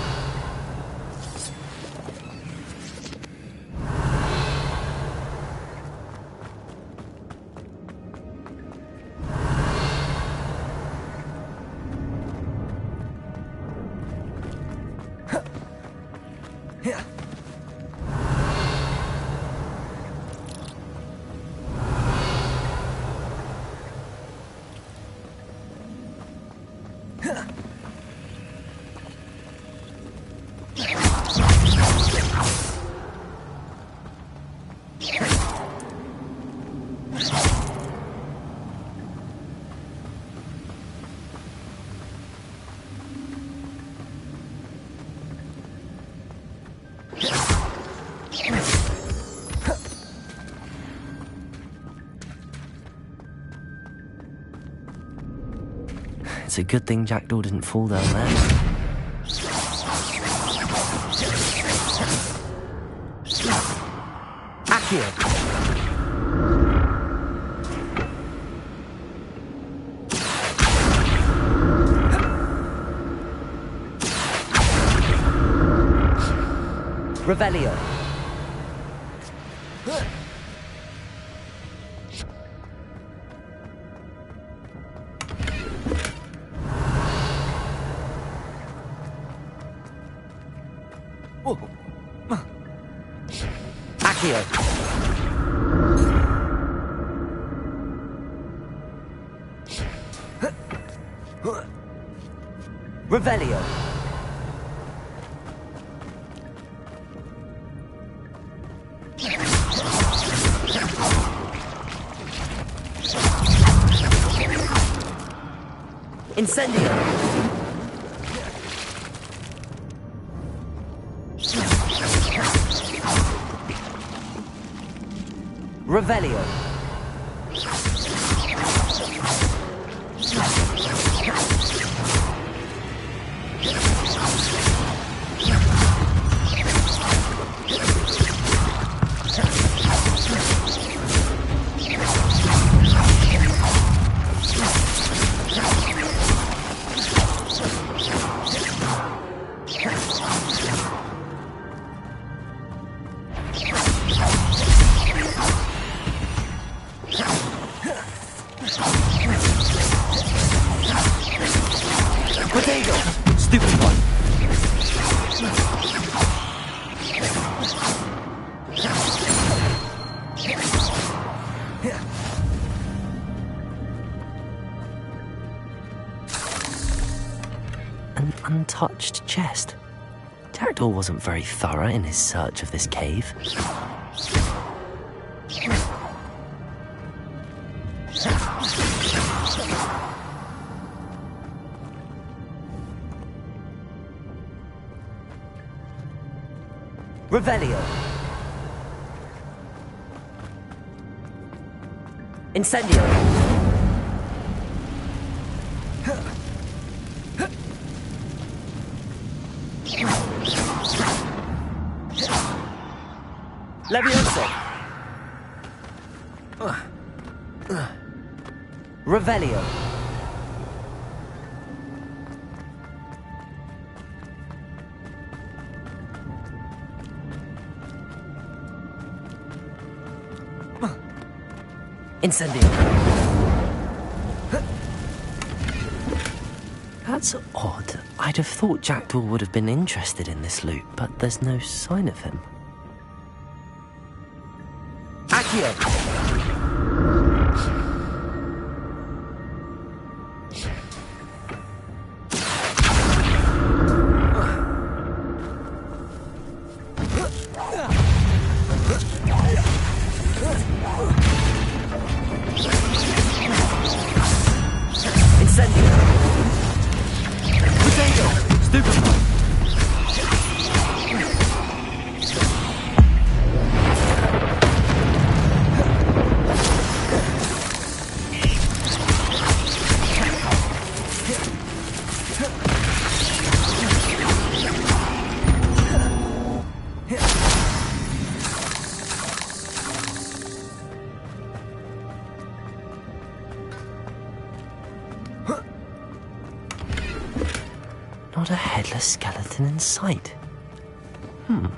It's a good thing Jackdaw didn't fall down there. Accio! Revelio. Accio. Revelio. Incendio. Revelio. Stupid one. An untouched chest. Jackdaw wasn't very thorough in his search of this cave. Revelio. Incendio. Levioso. Revelio. Incendio. That's odd. I'd have thought Jackdaw would have been interested in this loot, but there's no sign of him. Accio. Not a headless skeleton in sight.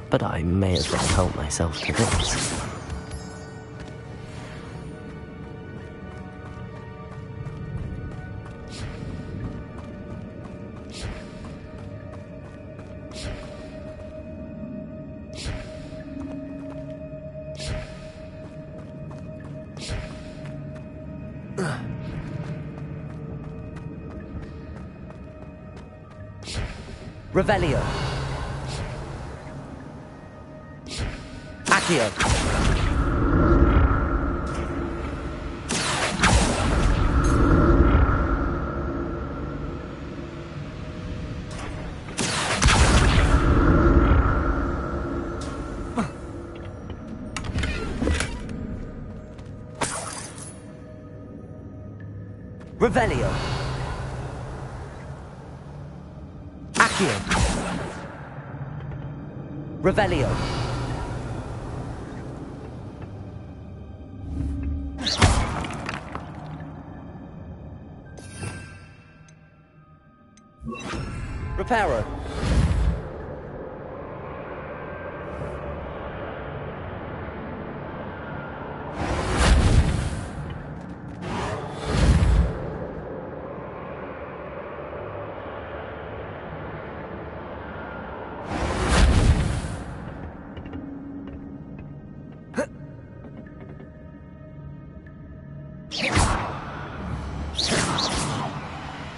But I may as well help myself to this. Revelio. Accio. Revelio. Accio. Revelio. Reparo.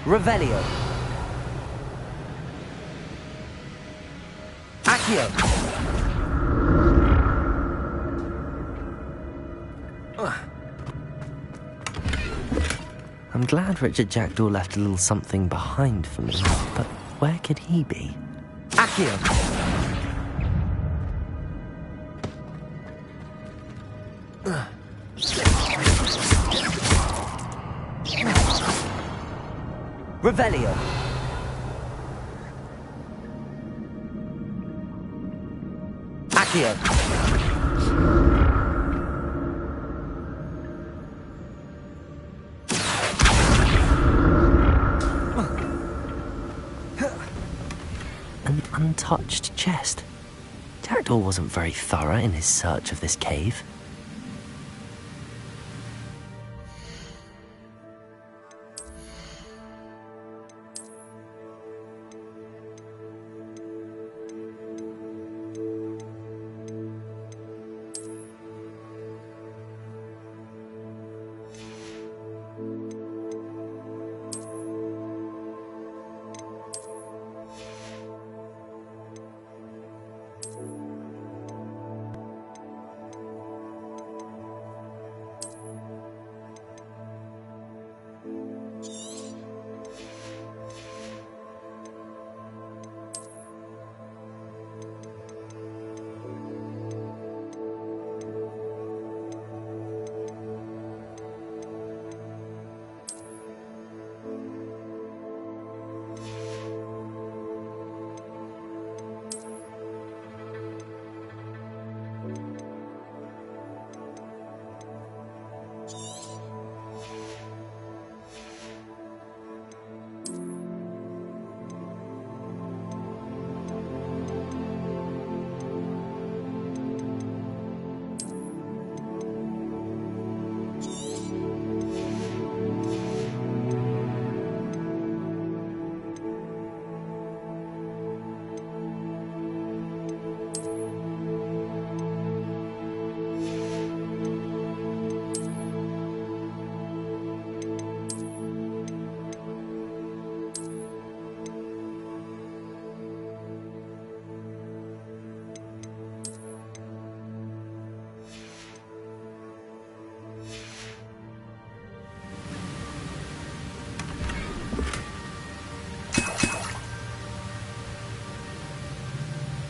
Revelio. Accio. I'm glad Richard Jackdaw left a little something behind for me, but where could he be? Accio! Revelio! Accio! An untouched chest. Jackdaw wasn't very thorough in his search of this cave.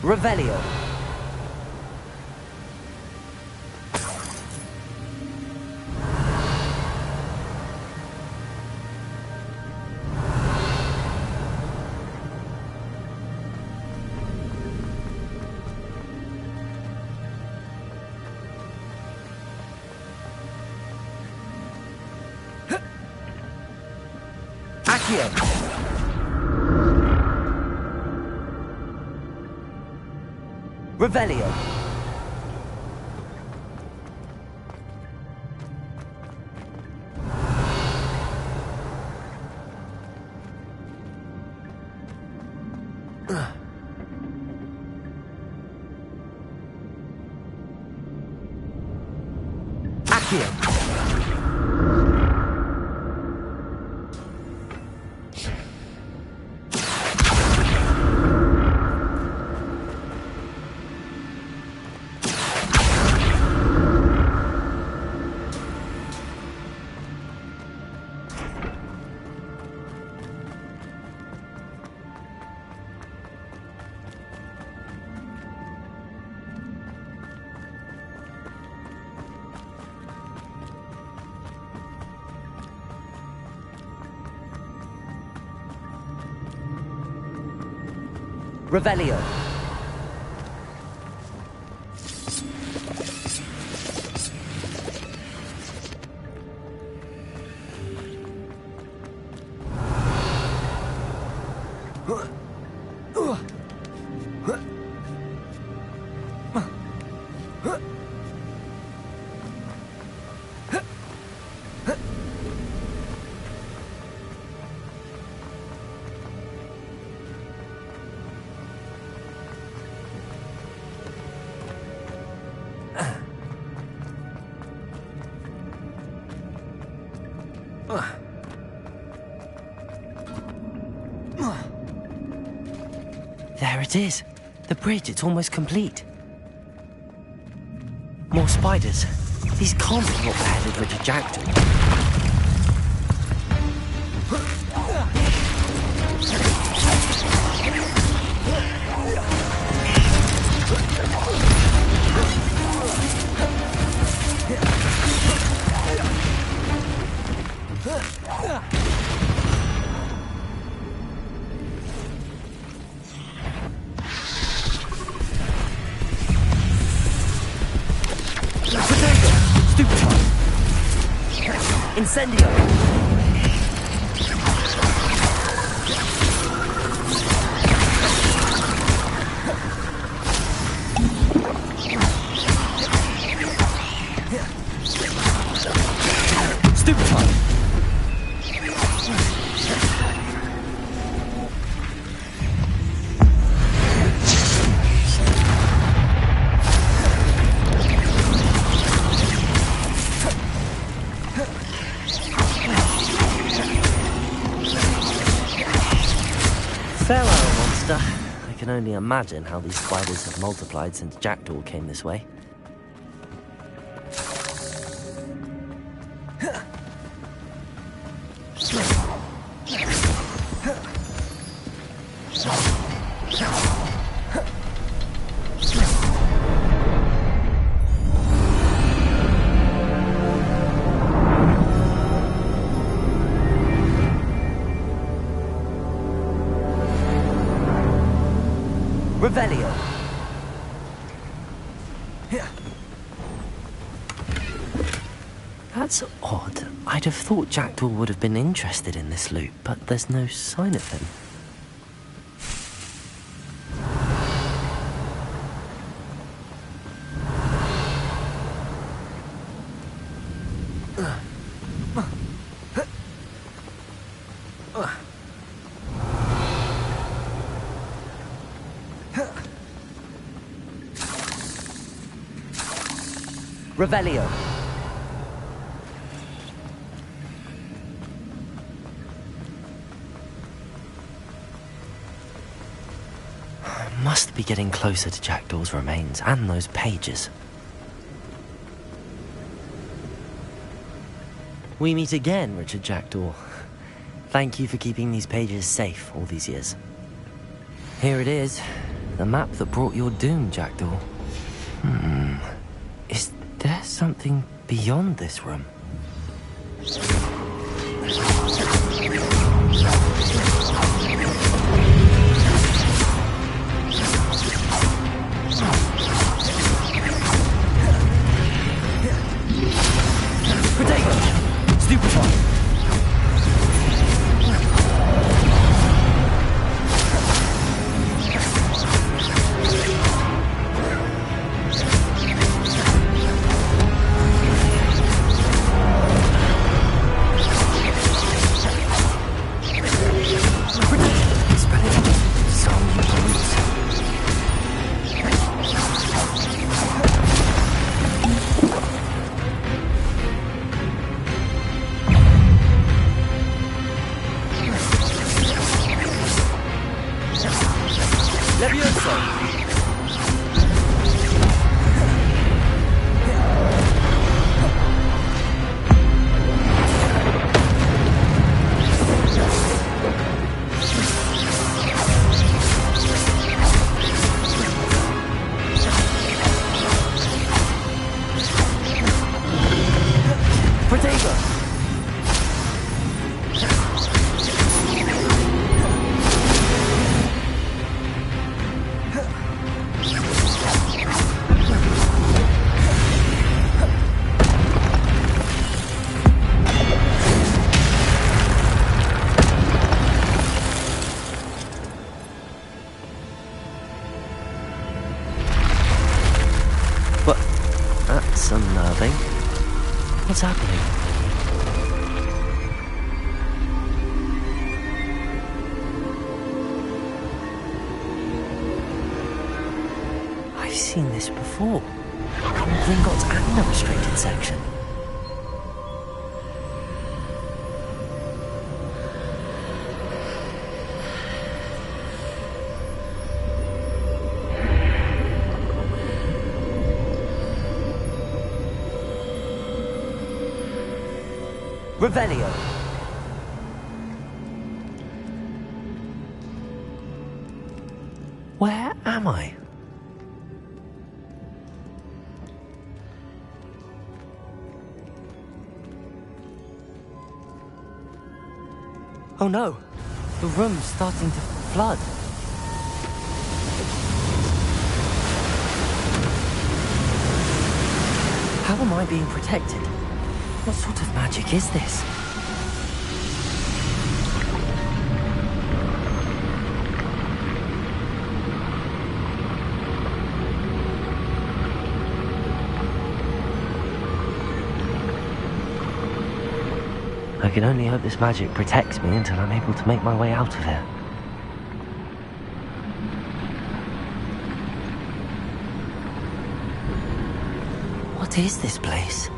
Revelio. Accio. Revelio. Accio. Revelio. There it is. The bridge, it's almost complete. More spiders. These can't be what beheaded Richard Jackdaw. Incendio! Stupefy! Pharaoh monster. I can only imagine how these spiders have multiplied since Jackdaw came this way. Revelio. That's odd. I'd have thought Jackdaw would have been interested in this loot, but there's no sign of him. Revelio. Must be getting closer to Jackdaw's remains and those pages. We meet again, Richard Jackdaw. Thank you for keeping these pages safe all these years. Here it is, the map that brought your doom, Jackdaw. Is there something beyond this room? Protego! Stupefy! That's unnerving. What's happening? I've seen this before. Gringotts and the restricted section. Revelio. Where am I? Oh no, the room's starting to flood. How am I being protected? What sort of magic is this? I can only hope this magic protects me until I'm able to make my way out of here. What is this place?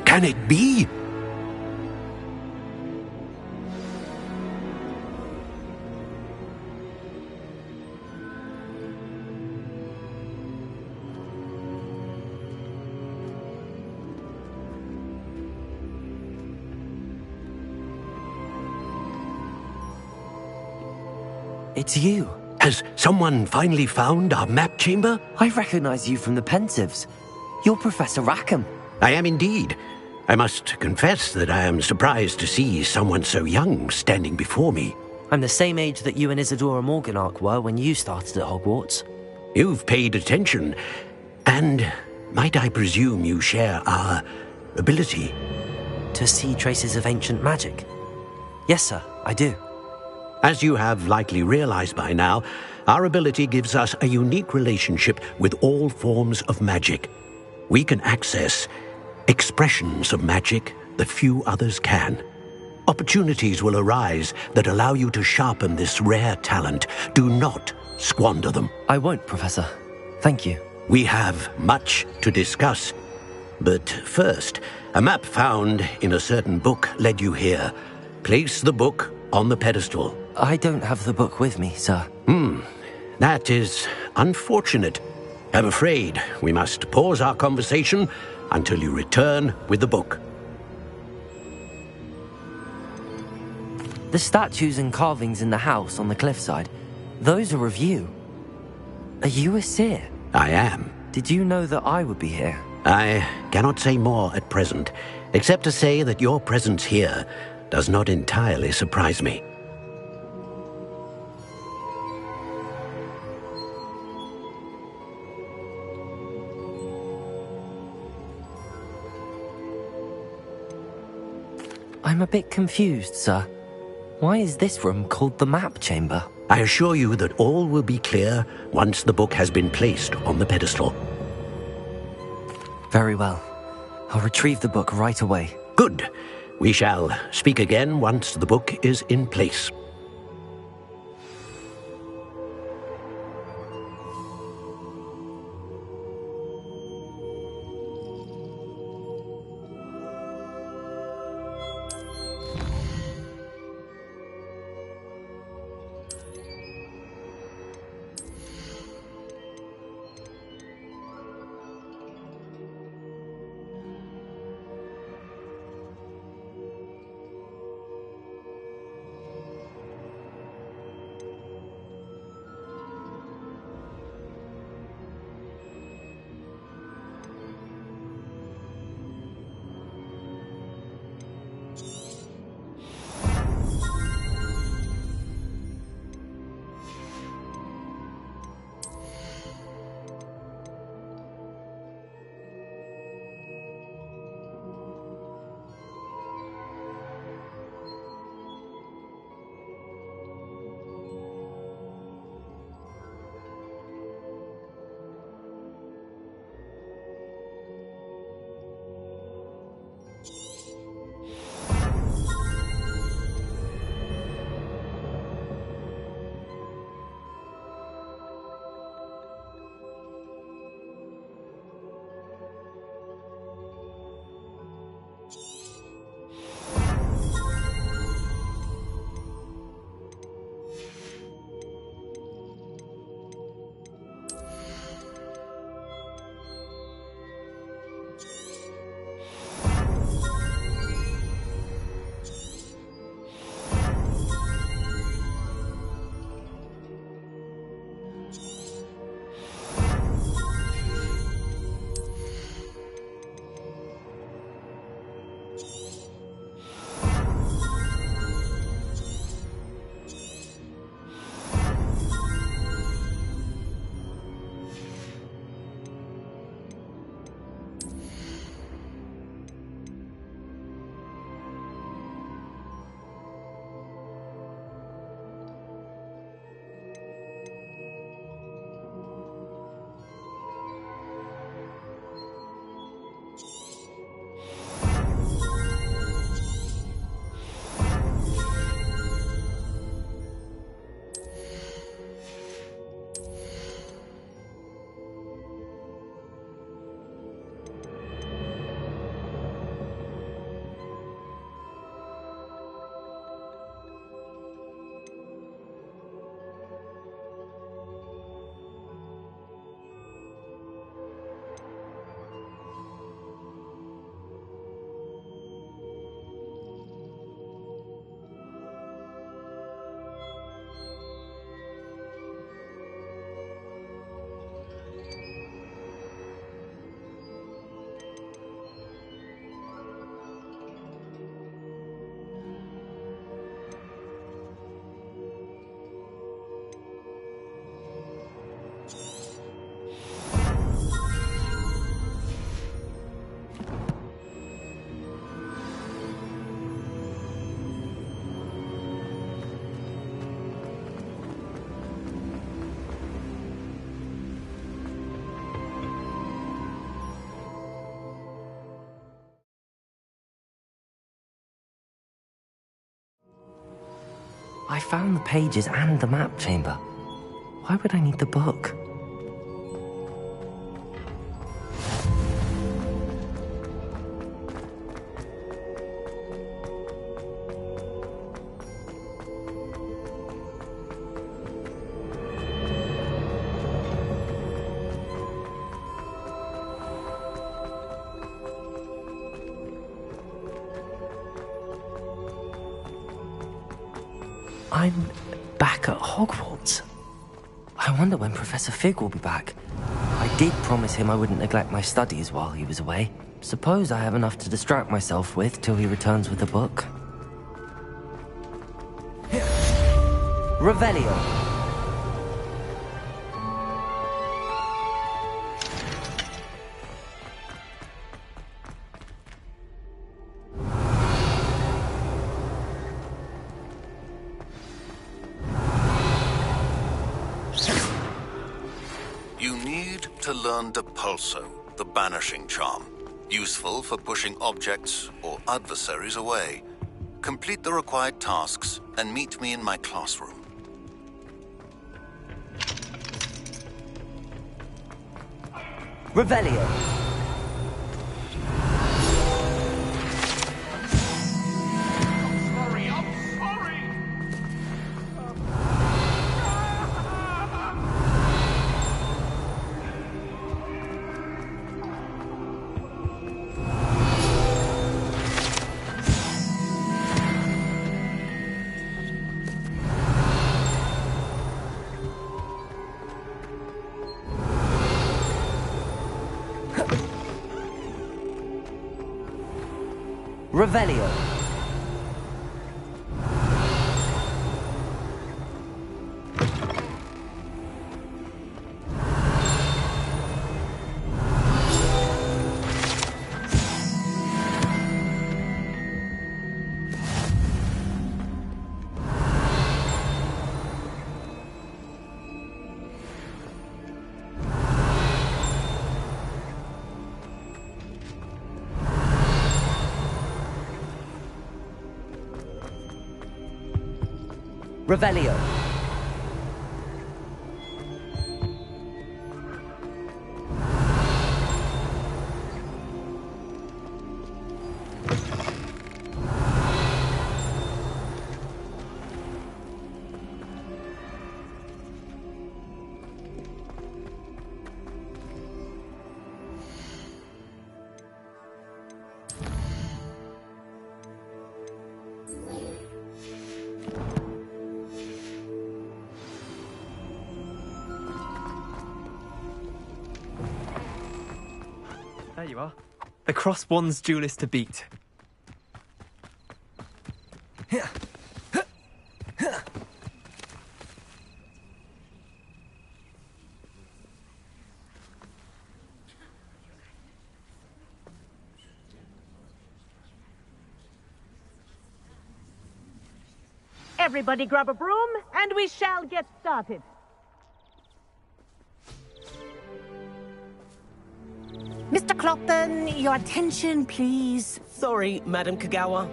Can it be? It's you. Has someone finally found our map chamber? I recognize you from the Pensives. You're Professor Rackham. I am indeed. I must confess that I am surprised to see someone so young standing before me. I'm the same age that you and Isadora Morganach were when you started at Hogwarts. You've paid attention, and might I presume you share our ability? To see traces of ancient magic? Yes, sir, I do. As you have likely realized by now, our ability gives us a unique relationship with all forms of magic. We can access expressions of magic that few others can. Opportunities will arise that allow you to sharpen this rare talent. Do not squander them. I won't, Professor. Thank you. We have much to discuss. But first, a map found in a certain book led you here. Place the book on the pedestal. I don't have the book with me, sir. That is unfortunate. I'm afraid we must pause our conversation until you return with the book. The statues and carvings in the house on the cliffside, those are of you. Are you a seer? I am. Did you know that I would be here? I cannot say more at present, except to say that your presence here does not entirely surprise me. I'm a bit confused, sir. Why is this room called the map chamber? I assure you that all will be clear once the book has been placed on the pedestal. Very well. I'll retrieve the book right away. Good. We shall speak again once the book is in place. I found the pages and the map chamber. Why would I need the book? I'm back at Hogwarts. I wonder when Professor Fig will be back. I did promise him I wouldn't neglect my studies while he was away. Suppose I have enough to distract myself with till he returns with a book. Revelio. Learn Depulso, the banishing charm. Useful for pushing objects or adversaries away. Complete the required tasks and meet me in my classroom. Revelio. Revelio. Revelio. There you are. The cross-wands duelist to beat. Everybody grab a broom, and we shall get started. Mr. Clopton, your attention, please. Sorry, Madam Kagawa.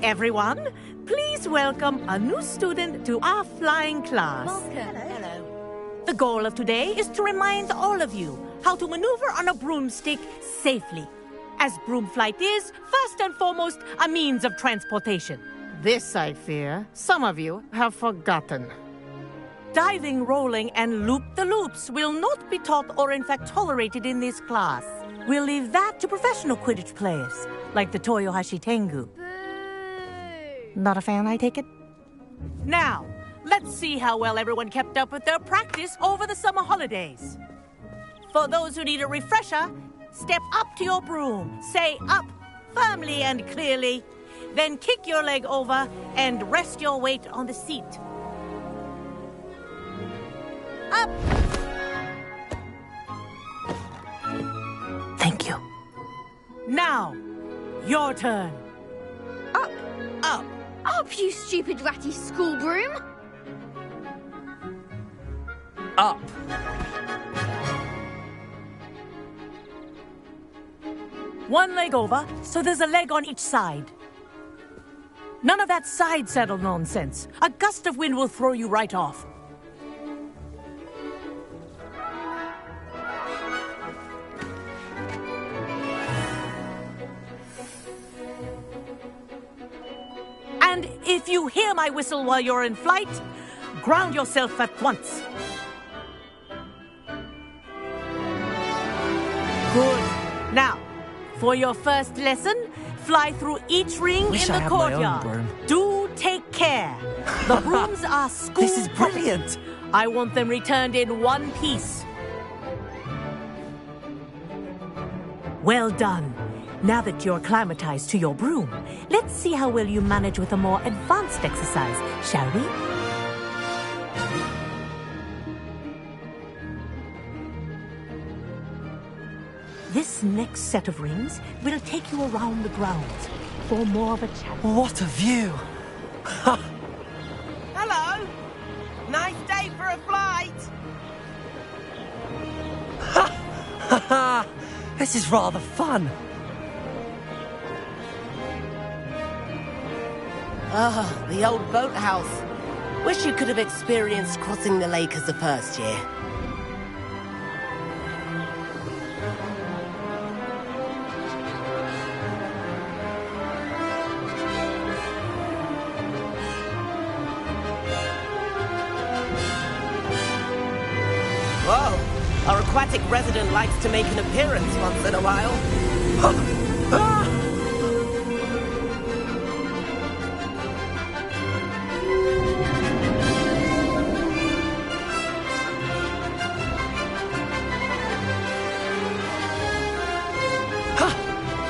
Everyone, please welcome a new student to our flying class. Welcome. Hello. The goal of today is to remind all of you how to maneuver on a broomstick safely, as broom flight is, first and foremost, a means of transportation. This, I fear, some of you have forgotten. Diving, rolling, and loop-the-loops will not be taught or in fact tolerated in this class. We'll leave that to professional Quidditch players, like the Toyohashi Tengu. Not a fan, I take it? Now, let's see how well everyone kept up with their practice over the summer holidays. For those who need a refresher, step up to your broom, say up firmly and clearly, then kick your leg over and rest your weight on the seat. Up! Thank you. Now, your turn. Up. Up. Up, you stupid ratty school broom. Up. One leg over, so there's a leg on each side. None of that side saddle nonsense. A gust of wind will throw you right off. And if you hear my whistle while you're in flight, ground yourself at once. Good. Now, for your first lesson, fly through each ring Wish in I the had my own courtyard. broom. Do take care. The brooms are school. This is brilliant. I want them returned in one piece. Well done. Now that you're acclimatized to your broom, let's see how well you manage with a more advanced exercise, shall we? This next set of rings will take you around the grounds for more of a challenge. What a view! Hello! Nice day for a flight! Ha! This is rather fun. Oh, the old boathouse. Wish you could have experienced crossing the lake as a first year. Whoa! Our aquatic resident likes to make an appearance once in a while.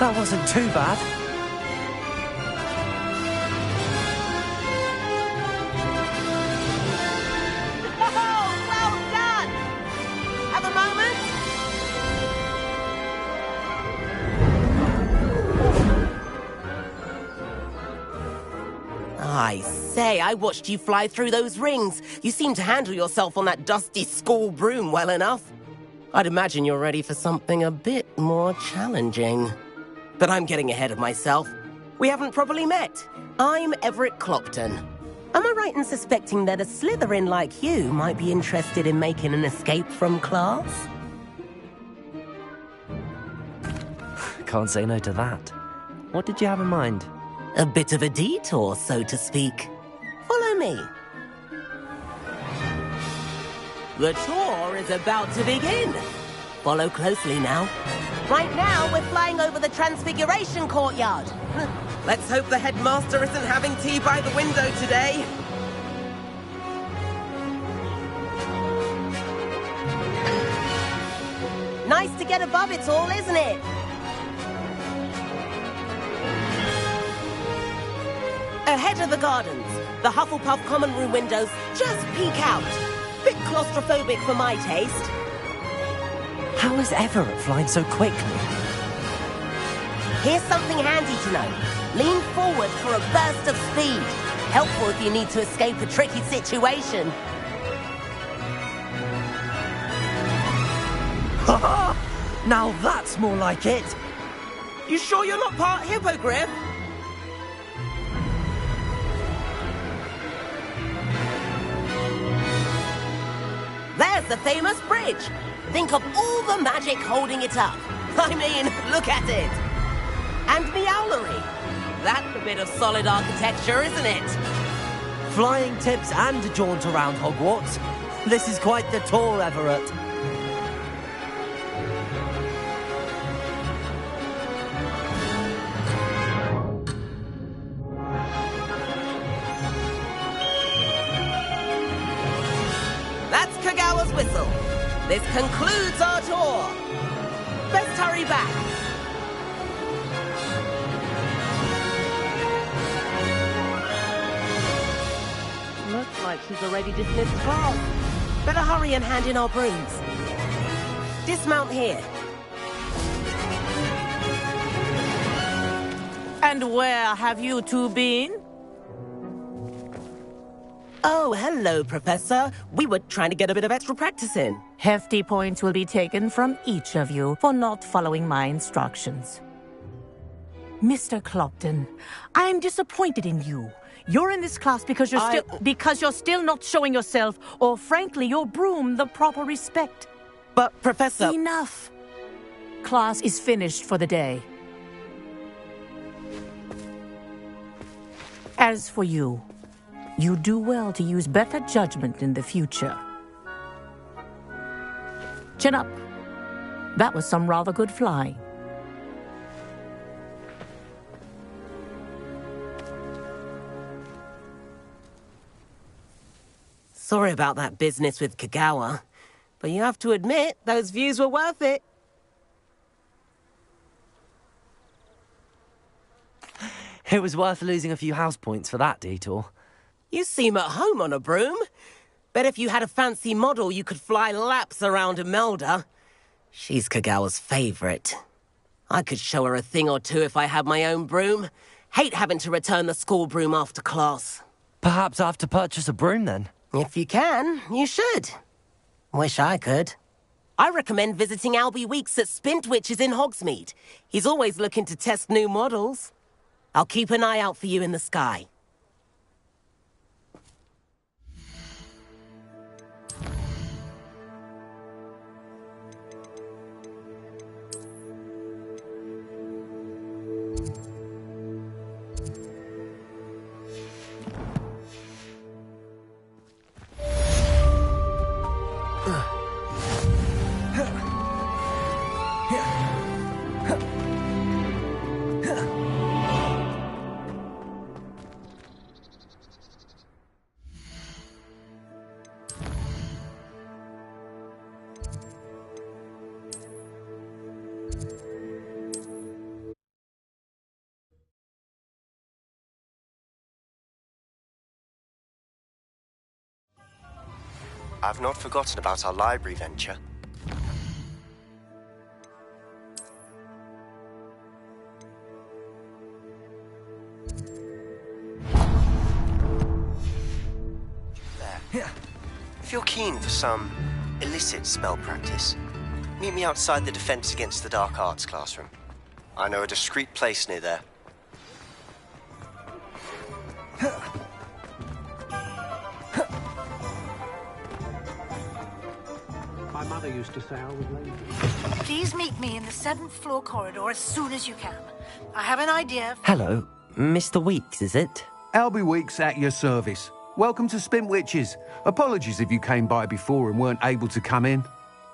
That wasn't too bad. Oh, well done! Have a moment? I say, I watched you fly through those rings. You seem to handle yourself on that dusty school broom well enough. I'd imagine you're ready for something a bit more challenging. But I'm getting ahead of myself. We haven't properly met. I'm Everett Clopton. Am I right in suspecting that a Slytherin like you might be interested in making an escape from class? Can't say no to that. What did you have in mind? A bit of a detour, so to speak. Follow me. The tour is about to begin. Follow closely now. Right now, we're flying over the Transfiguration Courtyard. Let's hope the headmaster isn't having tea by the window today. Nice to get above it all, isn't it? Ahead of the gardens, the Hufflepuff common room windows just peek out. Bit claustrophobic for my taste. How is Everett flying so quickly? Here's something handy to know. Lean forward for a burst of speed. Helpful if you need to escape a tricky situation. Now that's more like it. You sure you're not part hippogriff? There's the famous bridge. Think of all the magic holding it up. I mean, look at it. And Meowlery. That's a bit of solid architecture, isn't it? Flying tips and a jaunt around Hogwarts. This is quite the tour, Everett. That's Kagawa's whistle. This concludes our tour. Best hurry back. Looks like she's already dismissed class. Better hurry and hand in our brooms. Dismount here. And where have you two been? Oh, hello, Professor. We were trying to get a bit of extra practice in. Hefty points will be taken from each of you for not following my instructions. Mr. Clopton, I am disappointed in you. You're in this class because you're still not showing yourself, or frankly, your broom the proper respect. But, Professor... Enough. Class is finished for the day. As for you, you do well to use better judgment in the future. Chin up. That was some rather good flying. Sorry about that business with Kagawa, but you have to admit, those views were worth it. It was worth losing a few house points for that detour. You seem at home on a broom. Bet if you had a fancy model, you could fly laps around Imelda. She's Kagawa's favorite. I could show her a thing or two if I had my own broom. Hate having to return the school broom after class. Perhaps I have to purchase a broom then. If you can, you should. Wish I could. I recommend visiting Albie Weeks at Spintwitches in Hogsmeade. He's always looking to test new models. I'll keep an eye out for you in the sky. I've not forgotten about our library venture. There. If you're keen for some illicit spell practice, meet me outside the Defense Against the Dark Arts classroom. I know a discreet place near there. My mother used to say I was lazy. Please meet me in the 7th floor corridor as soon as you can. I have an idea. Hello, Mr. Weeks, is it? Albie Weeks at your service. Welcome to Spintwitches. Apologies if you came by before and weren't able to come in.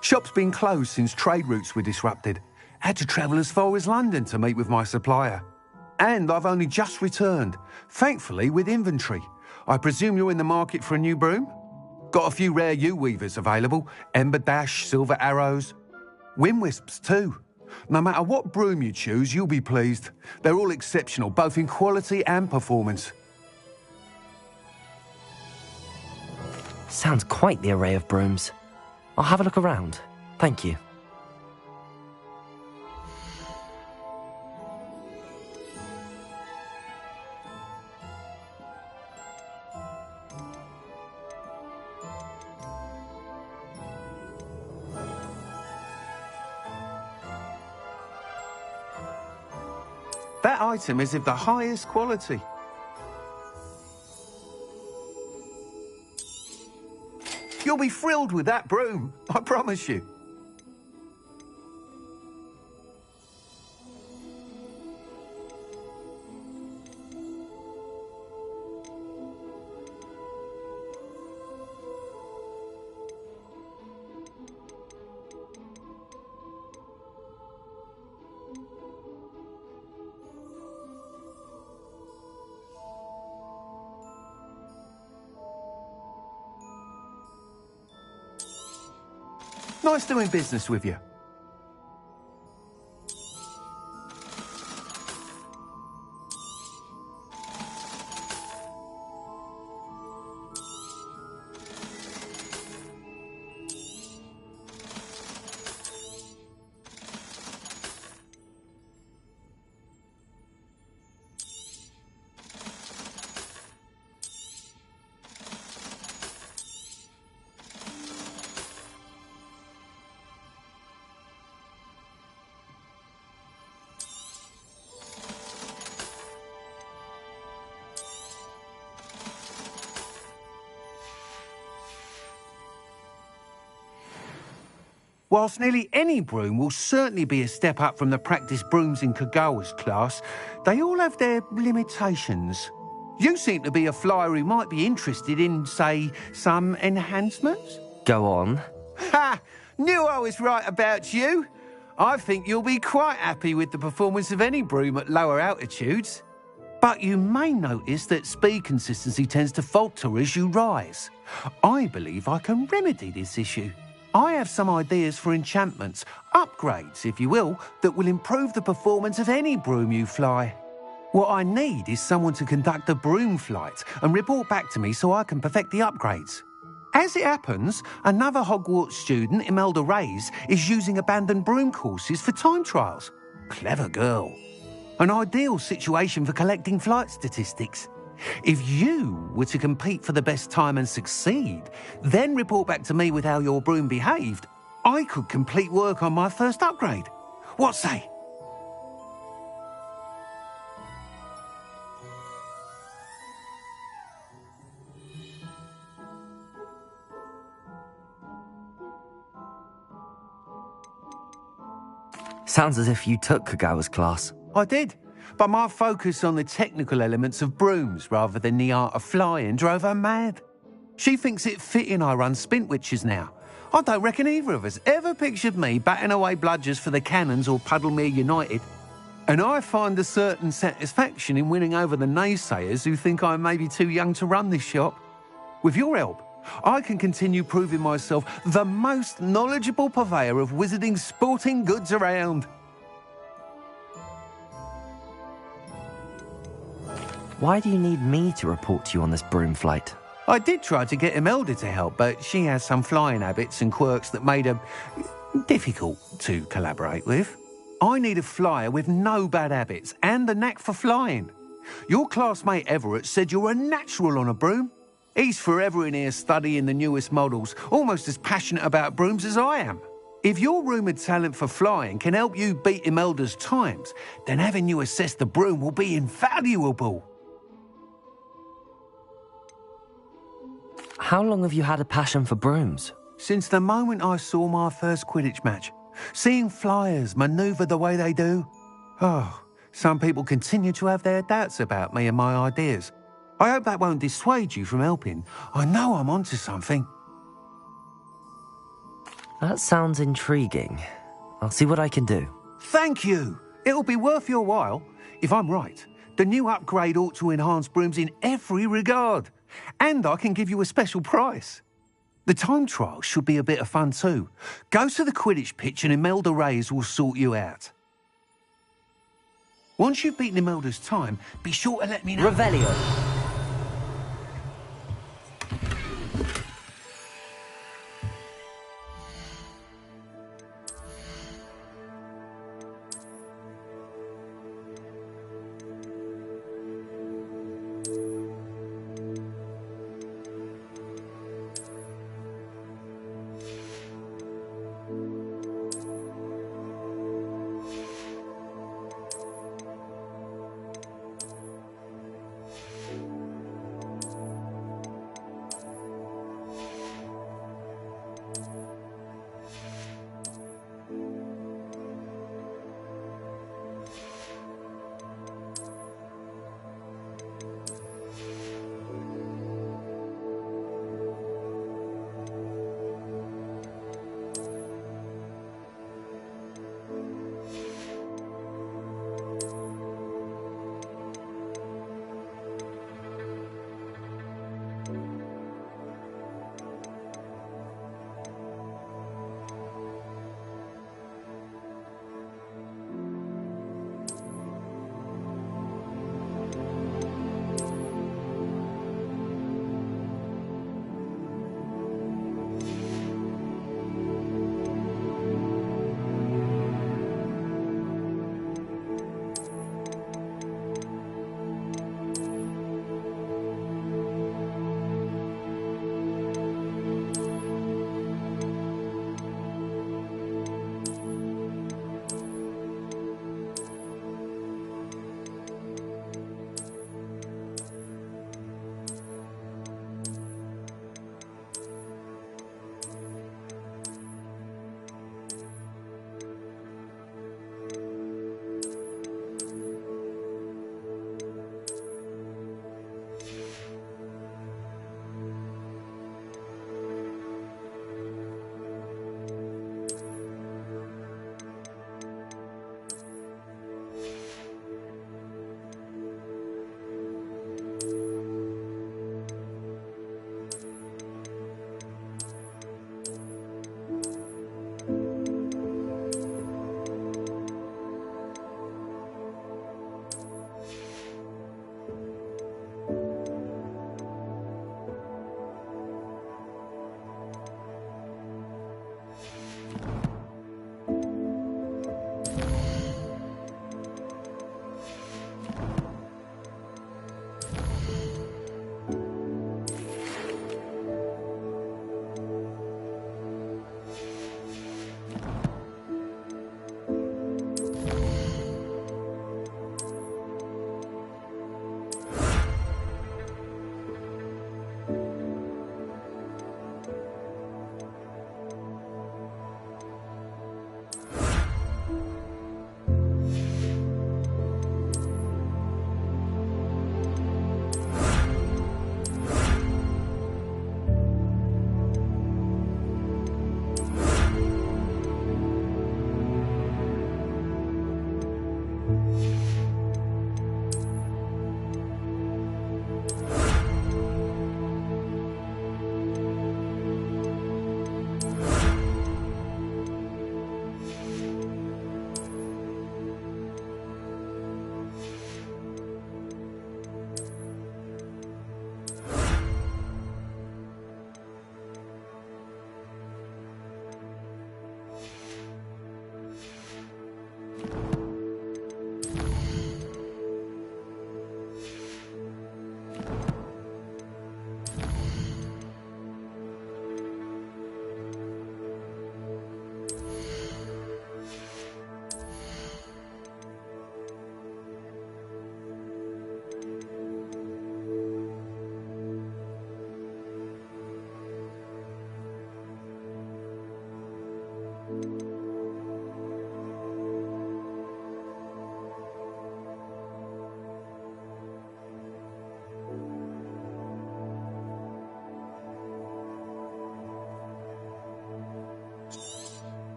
Shop's been closed since trade routes were disrupted. Had to travel as far as London to meet with my supplier. And I've only just returned, thankfully with inventory. I presume you're in the market for a new broom? Got a few rare U-weavers available, Ember Dash, Silver Arrows, Wind Wisps too. No matter what broom you choose, you'll be pleased. They're all exceptional, both in quality and performance. Sounds quite the array of brooms. I'll have a look around. Thank you. That item is of the highest quality. You'll be thrilled with that broom, I promise you. Nice doing business with you. Whilst nearly any broom will certainly be a step up from the practice brooms in Kagawa's class, they all have their limitations. You seem to be a flyer who might be interested in, say, some enhancements? Go on. Ha! Knew I was right about you. I think you'll be quite happy with the performance of any broom at lower altitudes. But you may notice that speed consistency tends to falter as you rise. I believe I can remedy this issue. I have some ideas for enchantments, upgrades, if you will, that will improve the performance of any broom you fly. What I need is someone to conduct a broom flight and report back to me so I can perfect the upgrades. As it happens, another Hogwarts student, Imelda Reyes, is using abandoned broom courses for time trials. Clever girl. An ideal situation for collecting flight statistics. If you were to compete for the best time and succeed, then report back to me with how your broom behaved, I could complete work on my first upgrade. What say? Sounds as if you took Kagawa's class. I did, but my focus on the technical elements of brooms rather than the art of flying drove her mad. She thinks it fitting I run Spintwitches now. I don't reckon either of us ever pictured me batting away bludgers for the Cannons or Puddlemere United. And I find a certain satisfaction in winning over the naysayers who think I may be too young to run this shop. With your help, I can continue proving myself the most knowledgeable purveyor of wizarding sporting goods around. Why do you need me to report to you on this broom flight? I did try to get Imelda to help, but she has some flying habits and quirks that made her difficult to collaborate with. I need a flyer with no bad habits and a knack for flying. Your classmate Everett said you're a natural on a broom. He's forever in here studying the newest models, almost as passionate about brooms as I am. If your rumoured talent for flying can help you beat Imelda's times, then having you assess the broom will be invaluable. How long have you had a passion for brooms? Since the moment I saw my first Quidditch match. Seeing flyers manoeuvre the way they do. Oh, some people continue to have their doubts about me and my ideas. I hope that won't dissuade you from helping. I know I'm onto something. That sounds intriguing. I'll see what I can do. Thank you. It'll be worth your while. If I'm right, the new upgrade ought to enhance brooms in every regard. And I can give you a special price. The time trial should be a bit of fun too. Go to the Quidditch pitch and Imelda Reyes will sort you out. Once you've beaten Imelda's time, be sure to let me know. Revelio.